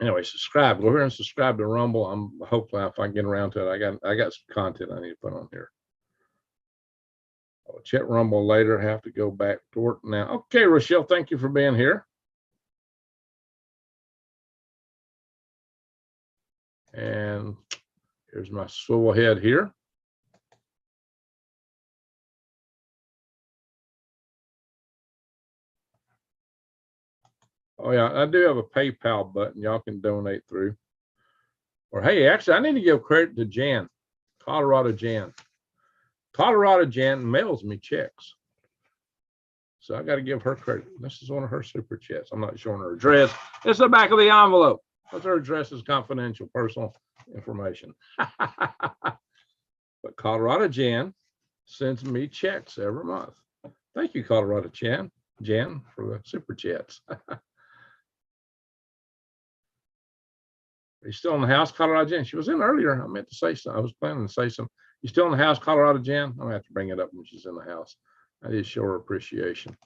Anyway, subscribe. Go here and subscribe to Rumble. I'm hopefully, if I can get around to it, I got some content I need to put on here. I'll check Rumble later. Have to go back to work now. Okay, Rochelle, thank you for being here. And here's my swivel head here. Oh yeah, I do have a PayPal button y'all can donate through. Or hey, actually, I need to give credit to Jan, Colorado Jan. Colorado Jan mails me checks. So I got to give her credit. This is one of her super chats. I'm not showing her address. It's the back of the envelope. But her address is confidential, personal information. But Colorado Jan sends me checks every month. Thank you, Colorado Jan, for the super chats. Are you still in the house, Colorado Jan? She was in earlier. I meant to say something. I was planning to say something. You still in the house, Colorado Jan? I'm gonna have to bring it up when she's in the house. I did show her appreciation.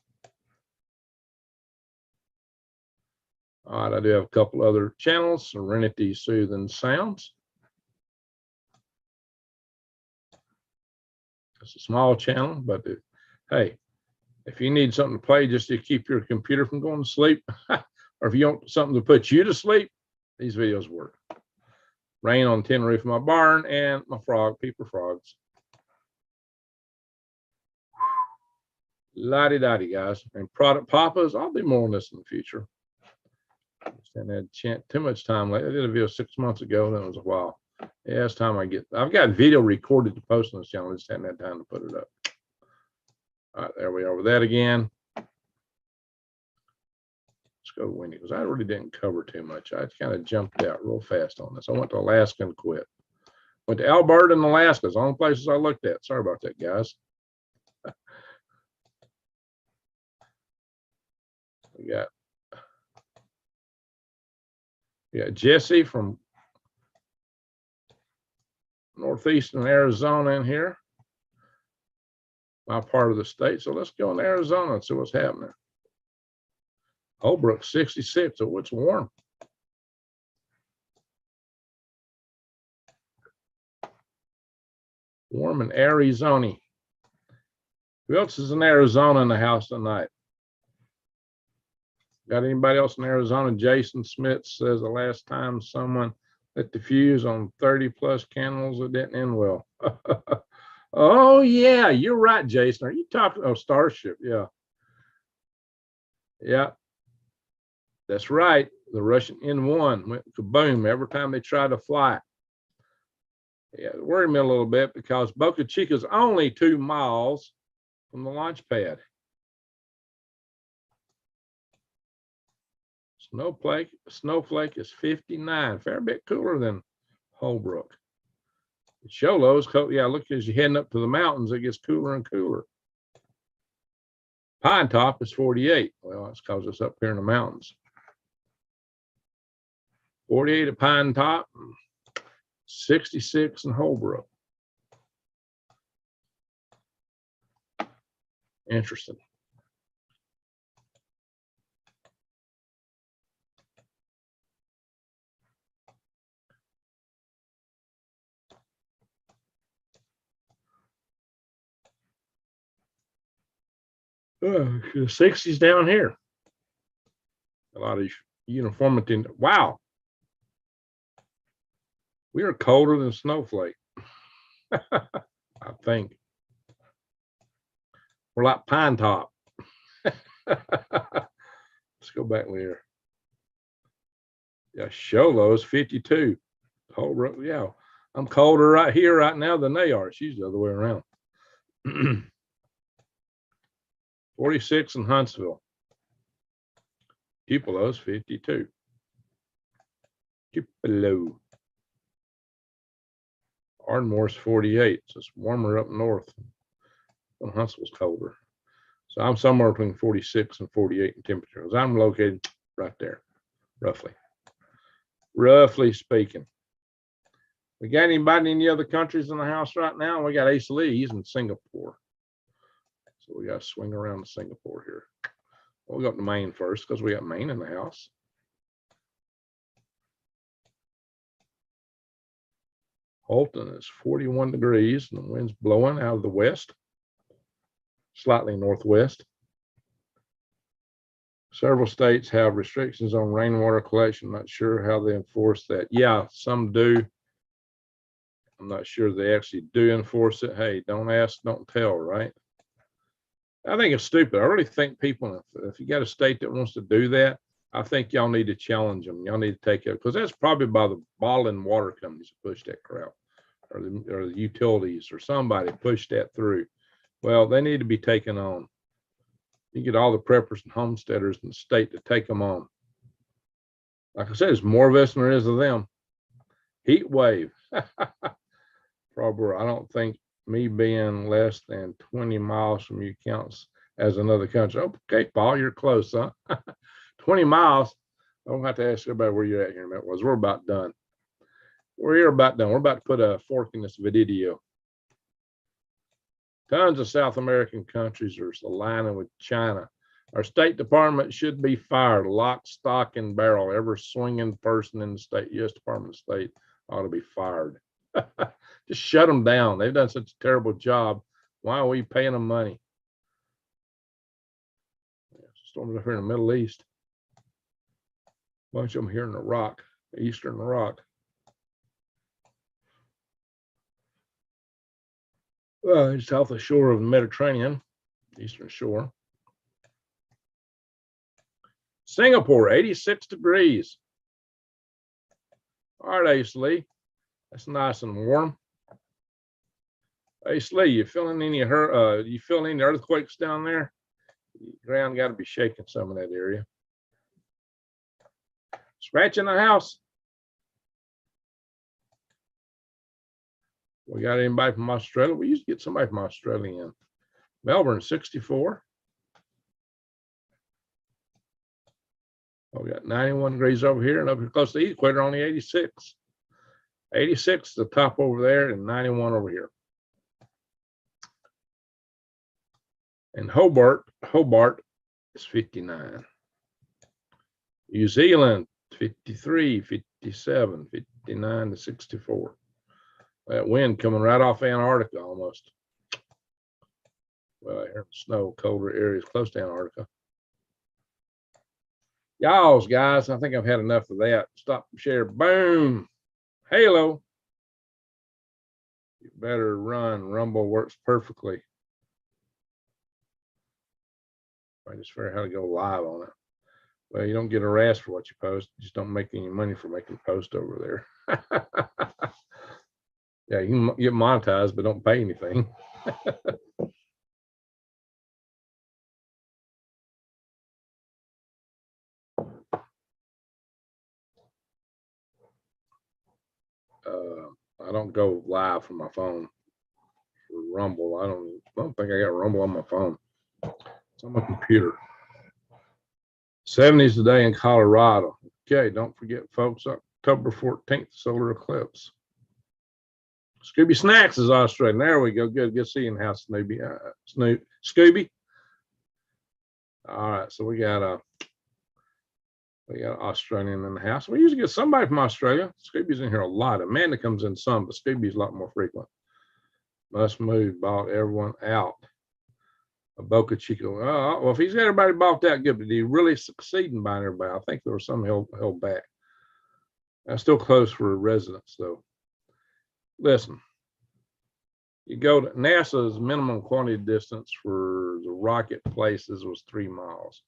All right, I do have a couple other channels. Serenity Soothing Sounds. It's a small channel, but hey, if you need something to play just to keep your computer from going to sleep, or if you want something to put you to sleep, these videos work. Rain on the tin roof of my barn and my peeper frogs. La-di-da-di, guys. And product papas, I'll do more on this in the future. I hadn't had too much time lately. I did a video 6 months ago, then it was a while. Yeah, it's time I've got video recorded to post on this channel. I just hadn't had time to put it up. All right, there we are with that again. Let's go to Wendy, because I really didn't cover too much. I kind of jumped out real fast on this. I went to Alaska and quit. Went to Alberta and Alaska. It's the only places I looked at. Sorry about that, guys. We got Jesse from northeastern Arizona in here, my part of the state. So let's go in Arizona and see what's happening. Holbrook 66, so it's warm. Warm in Arizona. Who else is in Arizona in the house tonight? Got anybody else in Arizona? Jason Smith says the last time someone lit the fuse on 30+ candles, it didn't end well. Oh yeah, you're right, Jason. Are you talking? Oh, Starship, yeah. Yeah, that's right. The Russian N1 went kaboom every time they tried to fly. Yeah, it worried me a little bit because Boca Chica is only 2 miles from the launch pad. Snowflake is 59, fair bit cooler than Holbrook. Show lows, yeah, look, as you're heading up to the mountains, it gets cooler and cooler. Pine Top is 48. Well, that's because it's up here in the mountains. 48 at Pine Top, 66 in Holbrook. Interesting. The 60s down here. A lot of uniformity. Wow. We are colder than Snowflake. I think. We're like Pine Top. Let's go back there. Yeah, show low is 52. Whole, yeah, I'm colder right here right now than they are. It's usually the other way around. 46 in Huntsville. Tupelo's 52. Tupelo. Ardmore's 48. So it's warmer up north. And Huntsville's colder. So I'm somewhere between 46 and 48 in temperature because I'm located right there, roughly. Roughly speaking. We got anybody in any other countries in the house right now? We got Ace Lee. He's in Singapore. So we got to swing around to Singapore here. We'll go up to Maine first because we got Maine in the house. Holton is 41 degrees and the wind's blowing out of the west, slightly northwest. Several states have restrictions on rainwater collection. Not sure how they enforce that. Yeah, some do. I'm not sure they actually do enforce it. Hey, don't ask, don't tell, right? I think it's stupid. I really think people, if you got a state that wants to do that, I think y'all need to challenge them. Y'all need to take it because that's probably by the bottling water companies that push that crap, or the utilities or somebody pushed that through. Well, they need to be taken on. You get all the preppers and homesteaders in the state to take them on. Like I said, there's more of us than there is of them. Heat wave. Probably, I don't think me being less than 20 miles from you counts as another country. Okay, Paul, you're close, huh? 20 miles. I don't have to ask everybody where you're at here in a minute. We're about done. We're about done. We're about to put a fork in this video. Tons of South American countries are aligning with China. Our State Department should be fired. Lock, stock, and barrel. Every swinging person in the state, U.S. Department of State, ought to be fired. Just shut them down. They've done such a terrible job. Why are we paying them money? Storms up here in the Middle East. Bunch of them here in Iraq, Eastern Iraq. South of the shore of the Mediterranean, Eastern Shore. Singapore, 86 degrees. All right, Ace Lee. That's nice and warm. Ace Lee, you feeling any earthquakes down there? The ground got to be shaking some of that area. Scratch in the house. We got anybody from Australia? We used to get somebody from Australia in. Melbourne, 64. We got 91 degrees over here, and up here close to the equator, only 86. 86 is the top over there, and 91 over here. And Hobart is 59. New Zealand, 53, 57, 59 to 64. That wind coming right off Antarctica almost. Well, here in the snow, colder areas close to Antarctica. Y'all's guys, I think I've had enough of that. Stop and share. Boom. Halo. You better run. Rumble works perfectly. I just figure out how to go live on it. Well, you don't get harassed for what you post. You just don't make any money for making posts over there. Yeah, you can get monetized, but don't pay anything. I don't go live from my phone for Rumble. I don't think I got Rumble on my phone. It's on my computer. 70s today in Colorado. Okay, don't forget, folks, October 14th, solar eclipse. Scooby Snacks is Australian. There we go. Good to see you in the house, Snoopy. Scooby. All right, so we got Australian in the house. We usually get somebody from Australia. Scooby's in here a lot. Amanda comes in some, but Scooby's a lot more frequent. Must move, bought everyone out. A Boca Chica. Oh, well, if he's got everybody bought out, good. But did he really succeed in buying everybody? I think there was some held back. That's still close for residents, though. Listen, you go to NASA's minimum quantity distance for the rocket places was 3 miles.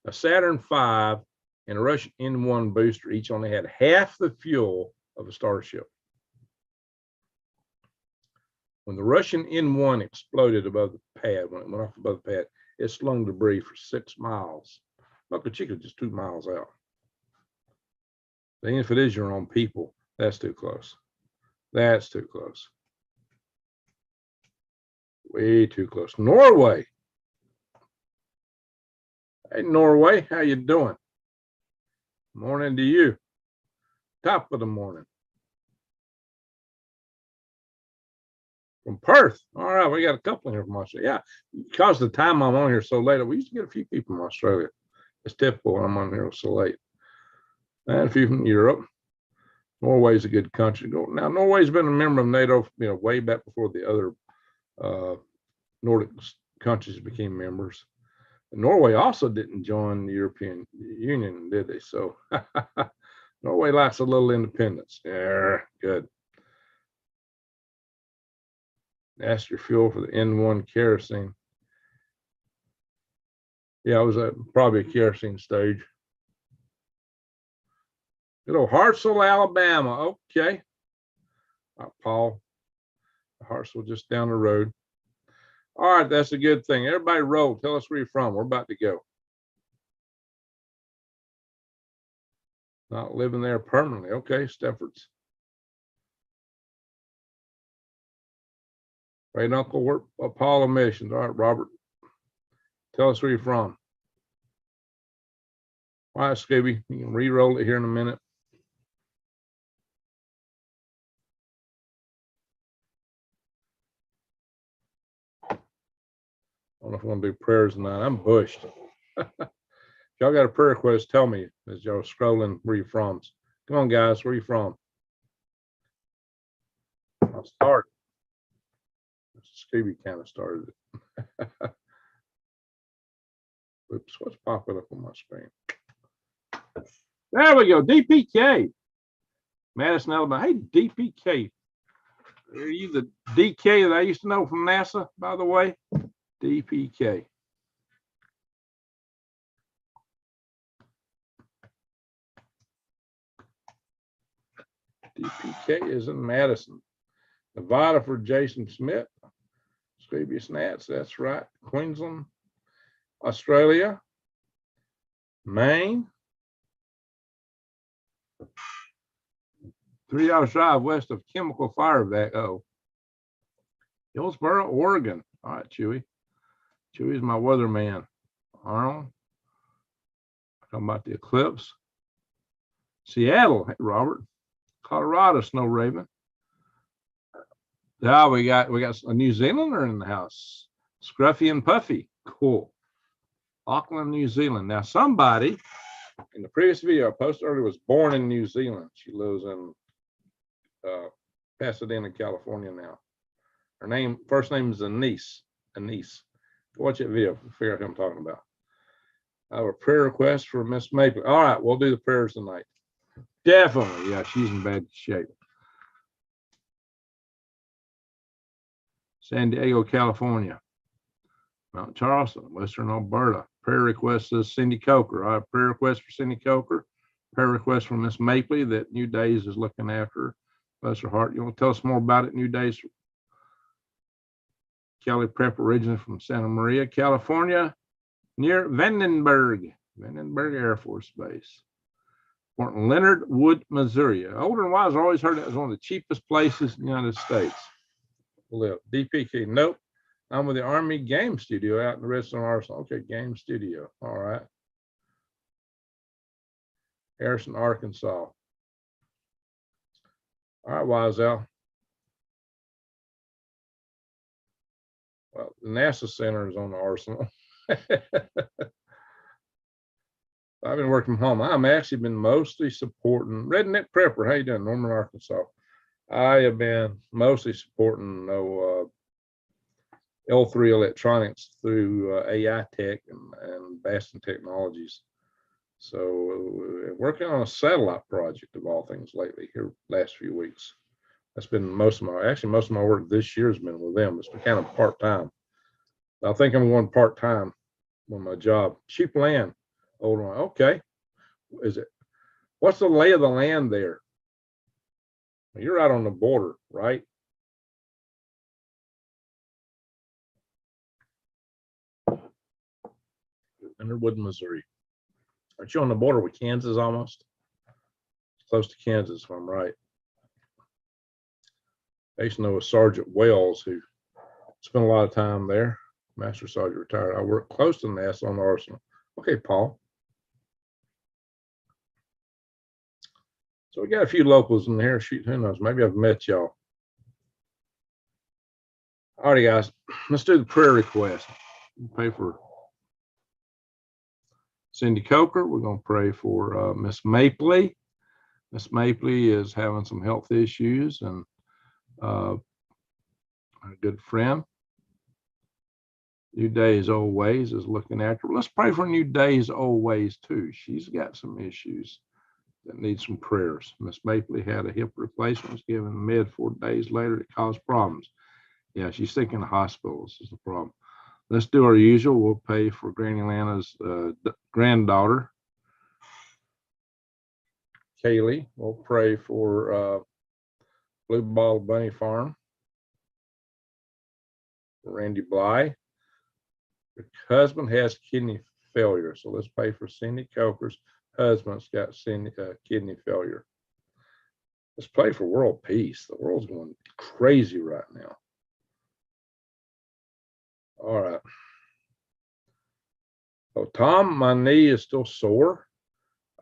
A Saturn V and a Russian N1 booster each only had half the fuel of a Starship. When the Russian N1 exploded above the pad, when it went off above the pad, it slung debris for 6 miles. Boca Chica just 2 miles out. Even if it is your own people, that's too close. That's too close. Way too close. Norway. Hey, Norway, how you doing? Morning to you. Top of the morning. From Perth. All right, we got a couple here from Australia. Yeah, because the time I'm on here so late, we used to get a few people from Australia. It's typical when I'm on here so late. And a few from Europe. Norway's a good country. Now, Norway's been a member of NATO, way back before the other Nordic countries became members. And Norway also didn't join the European Union, did they? So Norway likes a little independence. Yeah, good. Ask your fuel for the N1 kerosene. Yeah, it was probably a kerosene stage. Good old Hartselle, Alabama. Okay. All right, Paul. Hartselle just down the road. All right, that's a good thing. Everybody roll. Tell us where you're from. We're about to go. Not living there permanently. Okay, Steffords. Great Uncle work Apollo missions. All right, Robert. Tell us where you're from. All right, Scooby. You can re-roll it here in a minute. I don't know if I want to do prayers tonight. I'm bushed. If y'all got a prayer request, tell me as y'all scrolling where you're from. Come on, guys. Where you from? I'll start. Scooby kind of started it. Oops, what's popping up on my screen? There we go. DPK. Madison, Alabama. Hey, DPK. Are you the DK that I used to know from NASA, by the way? DPK. DPK is in Madison. Nevada for Jason Smith. Scooby Snats, that's right. Queensland, Australia, Maine. 3 hours drive west of Chemical Fire Vac. Hillsboro, Oregon. All right, Chewy. Chewy's my weatherman. Arnold. Talking about the eclipse. Seattle, hey, Robert. Colorado, Snow Raven. Yeah, we got a New Zealander in the house. Scruffy and Puffy. Cool. Auckland, New Zealand. Now, somebody in the previous video I posted earlier was born in New Zealand. She lives in Pasadena, California now. Her first name is Anise. Anise. Watch that video to figure out who I'm talking about. I have a prayer request for Miss Maple. All right, we'll do the prayers tonight. Definitely. Yeah, she's in bad shape. San Diego, California. Mount Charleston, Western Alberta. Prayer request is Cindy Coker. I have prayer request for Cindy Coker. Prayer request from Miss Mapley that New Days is looking after her. Bless her heart. You want to tell us more about it, New Days? Kelly Prep, originally from Santa Maria, California, near Vandenberg Air Force Base. Leonard Wood, Missouri. Older and wiser always heard it was one of the cheapest places in the United States. Live. DPK. Nope. I'm with the Army Game Studio out in the Redstone Arsenal. Okay, Game Studio. All right. Harrison, Arkansas. All right, Wiesel. Well, the NASA Center is on the Arsenal. I've been working from home. I'm actually been mostly supporting Redneck Prepper. How you doing, Norman, Arkansas? I have been mostly supporting L3 Electronics through AI Tech and Baston Technologies. So working on a satellite project of all things lately here last few weeks. That's been most of my work this year has been with them. It's been kind of part-time. I think I'm going part-time with my job. Cheap land. Older one. Okay. What's the lay of the land there? You're out on the border, right? Underwood, Missouri. Aren't you on the border with Kansas almost? It's close to Kansas, if I'm right. I used to know a Sergeant Wells who spent a lot of time there. Master Sergeant retired. I worked close to NASA on the Arsenal. Okay, Paul. So we got a few locals in here. Shoot, who knows? Maybe I've met y'all. All right, guys. Let's do the prayer request. We'll pray for Cindy Coker. We're going to pray for Miss Mapley. Miss Mapley is having some health issues, and a good friend. New Days Old Ways is looking after her. Let's pray for New Days Old Ways too. She's got some issues that need some prayers. Miss Mapley had a hip replacement, was given med 4 days later. It caused problems. Yeah, she's sick in the hospital. This is the problem. Let's do our usual. We'll pay for Granny Lana's granddaughter, Kaylee. We'll pray for Blue Ball Bunny Farm, Randy Bly. Her husband has kidney failure, so let's pray for Cindy Coker's husband's got kidney failure. Let's pray for world peace. The world's going crazy right now. All right. Oh, Tom, my knee is still sore.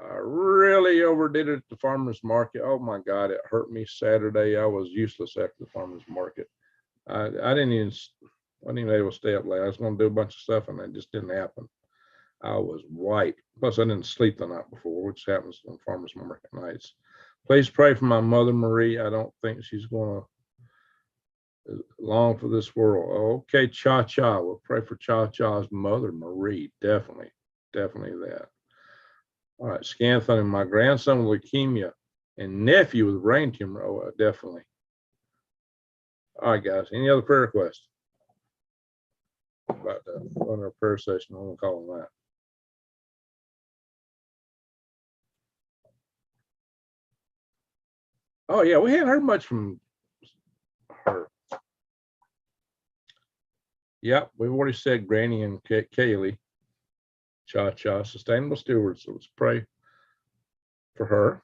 I really overdid it at the farmer's market. Oh my God, it hurt me Saturday. I was useless after the farmer's market. I wasn't even able to stay up late. I was going to do a bunch of stuff and it just didn't happen. I was white. Plus, I didn't sleep the night before, which happens on farmers market nights. Please pray for my mother, Marie. I don't think she's going to long for this world. Okay, Cha-Cha. We'll pray for Cha-Cha's mother, Marie. Definitely that. All right, Scanthony, my grandson with leukemia and nephew with brain tumor. Oh, definitely. All right, guys. Any other prayer requests? About on our prayer session, I'm gonna call them that. Oh yeah, we hadn't heard much from her. Yep, we've already said Granny and Kaylee. Cha-Cha, sustainable stewards. So let's pray for her.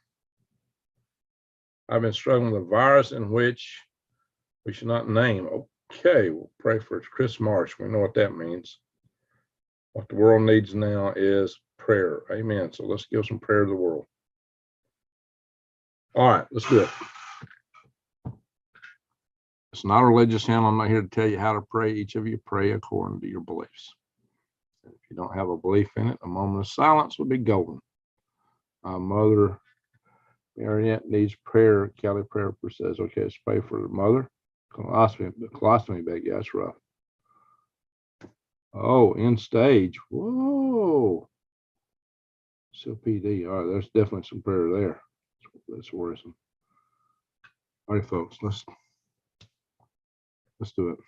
I've been struggling with a virus in which we should not name. Okay, we'll pray for Chris Marsh. We know what that means. What the world needs now is prayer. Amen. So let's give some prayer to the world. All right, let's do it. It's not a religious hymn. I'm not here to tell you how to pray. Each of you pray according to your beliefs. If you don't have a belief in it, a moment of silence would be golden. Mother Mariette needs prayer. Kelly Prayer says, okay, let's pray for the mother. Colostomy bag, yeah, that's rough. Oh, end stage. Whoa. COPD. All right, there's definitely some prayer there. That's worrisome. All right, folks, let's do it.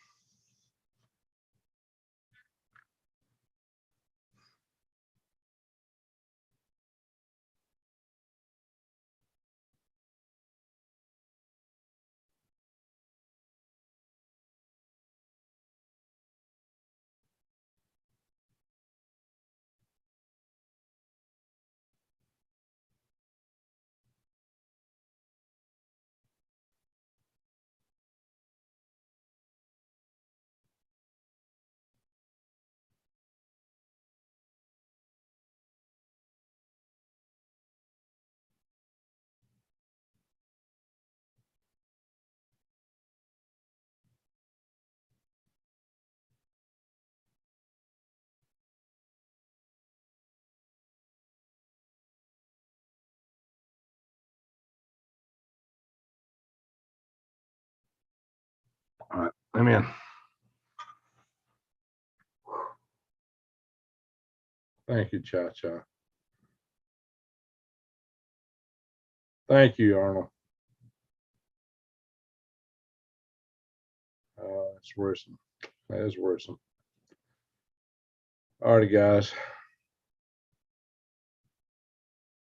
All right, I'm in. Thank you, Cha-Cha. Thank you, Arnold. It's worrisome. That is worrisome. All right, guys.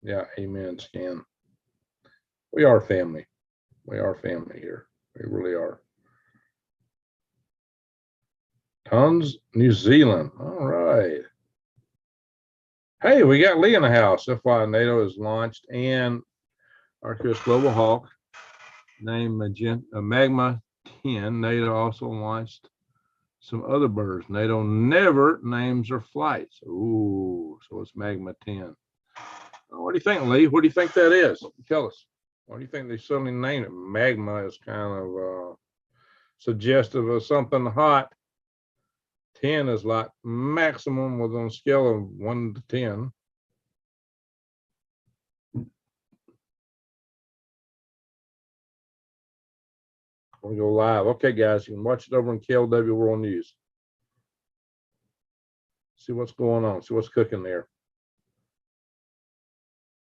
Yeah, amen, Scan. We are family. We are family here. We really are. Tons, New Zealand. All right. Hey, we got Lee in the house. FY NATO is launched, and Arcus Global Hawk named Magma 10. NATO also launched some other birds. NATO never names their flights. Ooh, so it's Magma 10. What do you think, Lee? What do you think that is? Tell us. What do you think they suddenly named it? Magma is kind of suggestive of something hot. 10 is like maximum was on a scale of 1 to 10. We'll go live. Okay, guys, you can watch it over in KLW World News. See what's going on. See what's cooking there.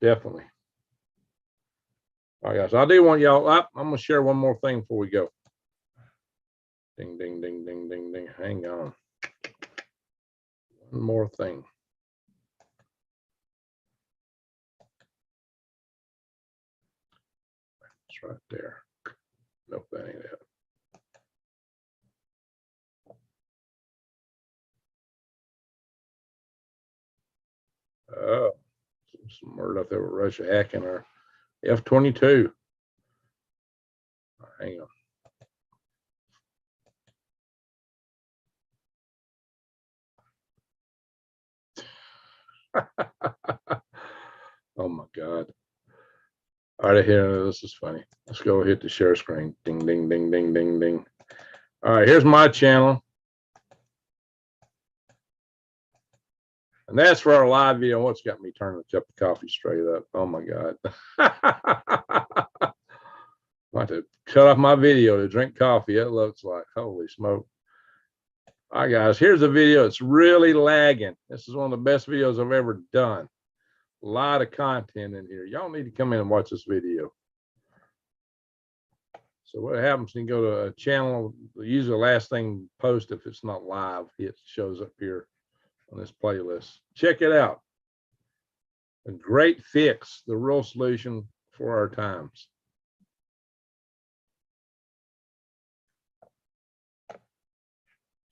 Definitely. All right, guys. I do want y'all up. I'm going to share one more thing before we go. Ding, ding, ding, ding, ding, ding. Hang on. One more thing. It's right there. Nope, that ain't it. Oh, some word out there with Russia hacking our F-22. Hang on. Oh my God. All right, here, this is funny. Let's go hit the share screen. Ding, ding, ding, ding, ding, ding. All right, here's my channel. And that's for our live video. What's got me turning a cup of coffee straight up? Oh my God. I have to cut off my video to drink coffee. It looks like, holy smoke. All right, guys, here's a video. It's really lagging. This is one of the best videos I've ever done. A lot of content in here. Y'all need to come in and watch this video. So what happens, you can go to a channel, usually the last thing post if it's not live, it shows up here on this playlist. Check it out. A great fix, the real solution for our times.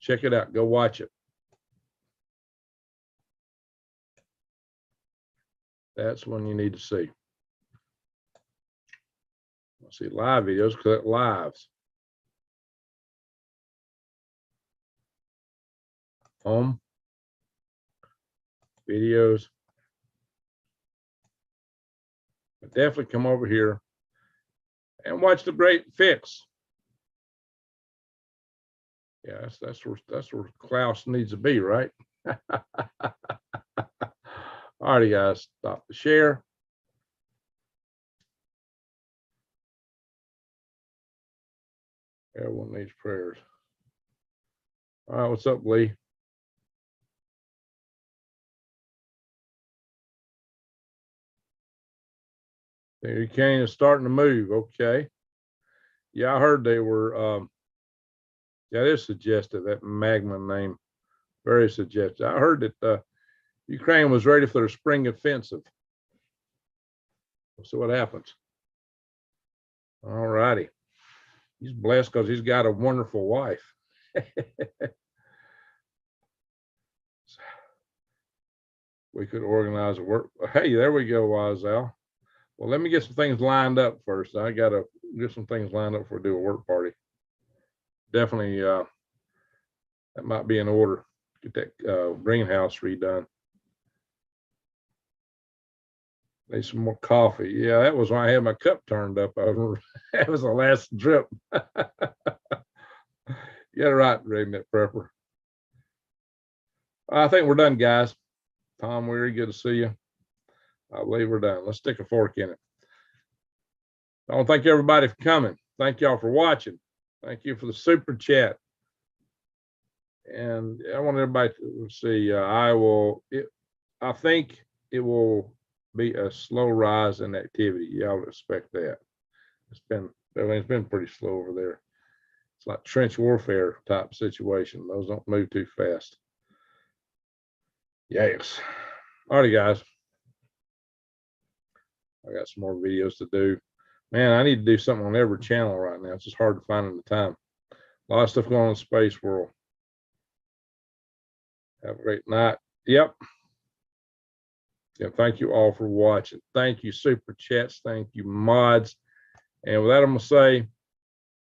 Check it out. Go watch it. That's one you need to see. See live videos, click lives. Home. Videos. But definitely come over here and watch the great fix. Yeah, that's where Klaus needs to be, right? Alrighty, guys, stop the share. Everyone needs prayers. All right, what's up, Lee? The hurricane is starting to move. Okay. Yeah, I heard they were. Yeah, it is suggestive, that magma name. Very suggestive. I heard that Ukraine was ready for their spring offensive. We'll see what happens. All righty. He's blessed because he's got a wonderful wife. We could organize a work. Hey, there we go, Wazal. Well, let me get some things lined up first. I got to get some things lined up before we do a work party. Definitely, that might be in order. Get that greenhouse redone. Need some more coffee. Yeah, that was when I had my cup turned up over. That was the last drip. Yeah, right, Remnant Prepper. I think we're done, guys. Tom Weary, good to see you. I believe we're done. Let's stick a fork in it. I want to thank everybody for coming. Thank y'all for watching. Thank you for the super chat. And I want everybody to see. I think it will be a slow rise in activity. Y'all would expect that. It's been pretty slow over there. It's like trench warfare type situation. Those don't move too fast. Yes. All right, guys. I got some more videos to do. Man, I need to do something on every channel right now. It's just hard to find in the time. A lot of stuff going on in the space world. Have a great night. Yep. Yeah, thank you all for watching. Thank you, super chats. Thank you, mods. And with that, I'm going to say,